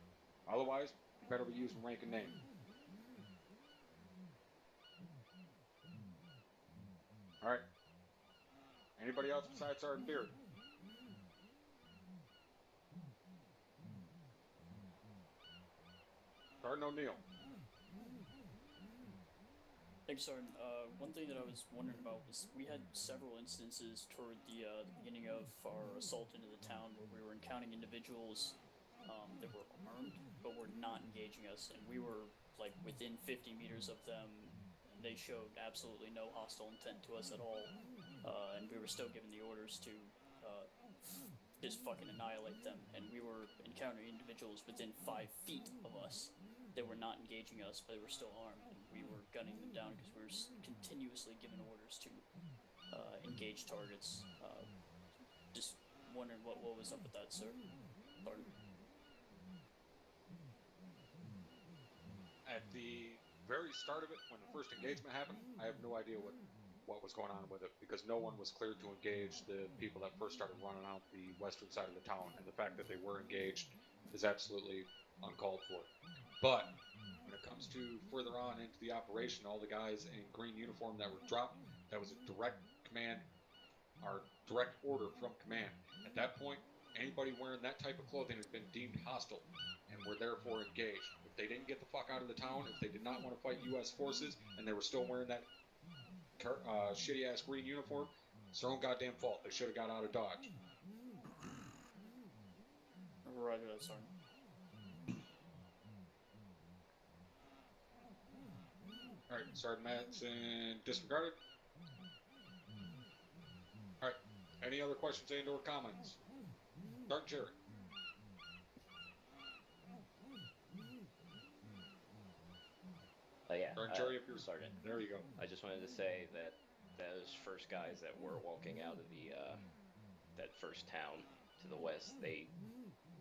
S1: Otherwise, you better be using rank and name. Alright. Anybody else besides Sergeant Beard? Sergeant O'Neill.
S24: Thanks, Sergeant. One thing that I was wondering about was we had several instances toward the beginning of our assault into the town where we were encountering individuals that were armed but were not engaging us, and we were like within 50 meters of them, and they showed absolutely no hostile intent to us at all, and we were still given the orders to just fucking annihilate them, and we were encountering individuals within 5 feet of us. They were not engaging us, but they were still armed, and we were gunning them down because we were continuously given orders to engage targets. Just wondering what was up with that, sir. Pardon.
S1: At the very start of it, when the first engagement happened, I have no idea what was going on with it, because no one was cleared to engage the people that first started running out the western side of the town, and the fact that they were engaged is absolutely uncalled for. But when it comes to further on into the operation, all the guys in green uniform that were dropped, that was a direct command, or direct order from command. At that point, anybody wearing that type of clothing has been deemed hostile and were therefore engaged. If they didn't get the fuck out of the town, if they did not want to fight U.S. forces, and they were still wearing that shitty ass green uniform, it's their own goddamn fault. They should have got out of Dodge.
S24: Roger that, Sergeant.
S1: Alright, Sergeant Matson disregarded. Alright, any other questions and or comments? Sergeant Jerry.
S6: Yeah,
S1: Sergeant Jerry, if you're
S6: Sergeant.
S1: There you go.
S6: I just wanted to say that those first guys that were walking out of the that first town to the west,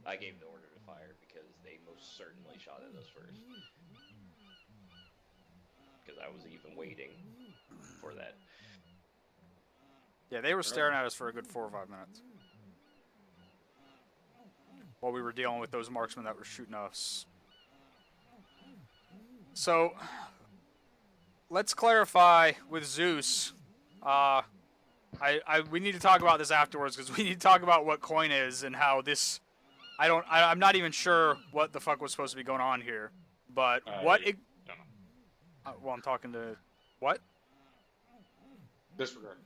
S6: I gave the order to fire because they most certainly shot at us first. Because I was even waiting for that.
S2: Yeah, they were staring at us for a good 4 or 5 minutes while we were dealing with those marksmen that were shooting us. So, let's clarify with Zeus. We need to talk about this afterwards, because we need to talk about what coin is and how this. I'm not even sure what the fuck was supposed to be going on here, but what? Well, I'm talking to what?
S1: Disregard.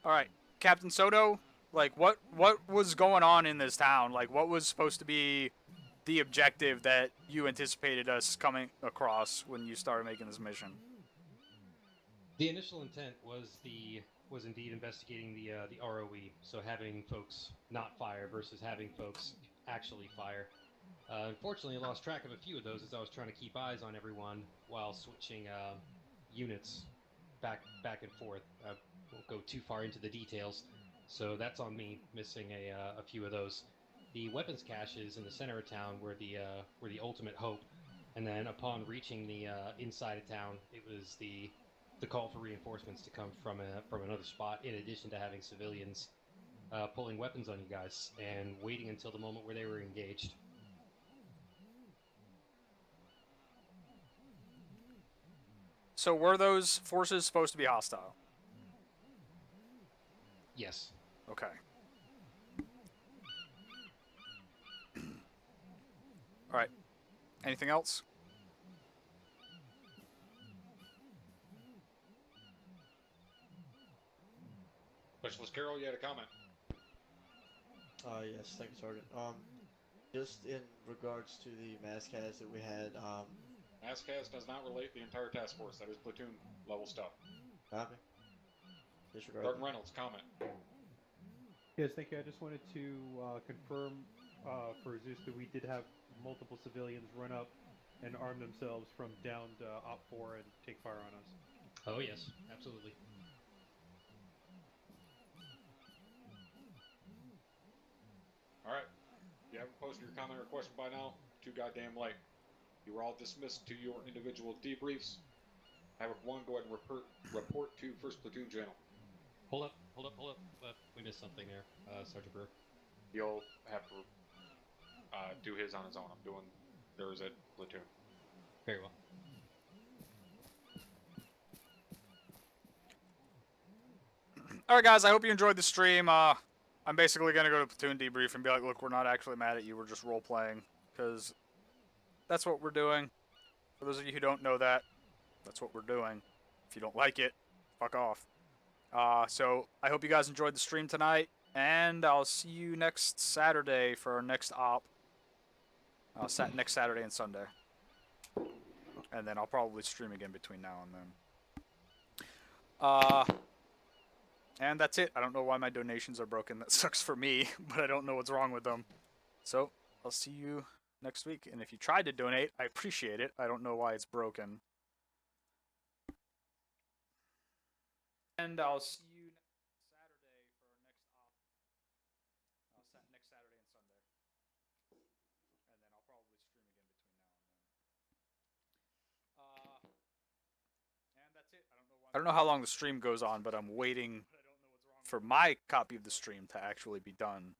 S2: All right, Captain Soto. Like, what was going on in this town? Like, what was supposed to be the objective that you anticipated us coming across when you started making this mission?
S22: The initial intent was indeed investigating the ROE, so having folks not fire versus having folks actually fire. Unfortunately, I lost track of a few of those as I was trying to keep eyes on everyone while switching units back and forth. I won't go too far into the details, so that's on me, missing a few of those. The weapons caches in the center of town were the ultimate hope, and then upon reaching the inside of town, it was the call for reinforcements to come from another spot, in addition to having civilians pulling weapons on you guys and waiting until the moment where they were engaged.
S2: So were those forces supposed to be hostile?
S22: Yes.
S2: Okay. All right. Anything else?
S1: Specialist Carroll, you had a comment.
S14: Yes, thank you, Sergeant. Just in regards to the mass cast that we had,
S1: Masscast does not relate the entire task force. That is platoon level stuff.
S14: copy. Disregard.
S1: Sergeant Reynolds, comment.
S5: Yes, thank you. I just wanted to confirm for Zeus that we did have multiple civilians run up and arm themselves from down to Op 4 and take fire on us.
S22: Oh yes, absolutely.
S1: Alright. If you haven't posted your comment or question by now, too goddamn late. You were all dismissed to your individual debriefs. Havoc 1, go ahead and report to 1st Platoon Channel.
S22: Hold up. We missed something there, Sergeant Brewer.
S1: You'll have to do his on his own. I'm doing theirs at Platoon.
S22: Very well.
S2: Alright guys, I hope you enjoyed the stream. I'm basically going to go to Platoon Debrief and be like, look, we're not actually mad at you, we're just role-playing. Because that's what we're doing. For those of you who don't know that, that's what we're doing. If you don't like it, fuck off. So, I hope you guys enjoyed the stream tonight, and I'll see you next Saturday for our next op. Next Saturday and Sunday. And then I'll probably stream again between now and then. And that's it. I don't know why my donations are broken. That sucks for me, but I don't know what's wrong with them. So, I'll see you next week. And if you tried to donate, I appreciate it. I don't know why it's broken. And I'll see you next Saturday for our next op. I don't know how long the stream goes on, but I'm waiting for my copy of the stream to actually be done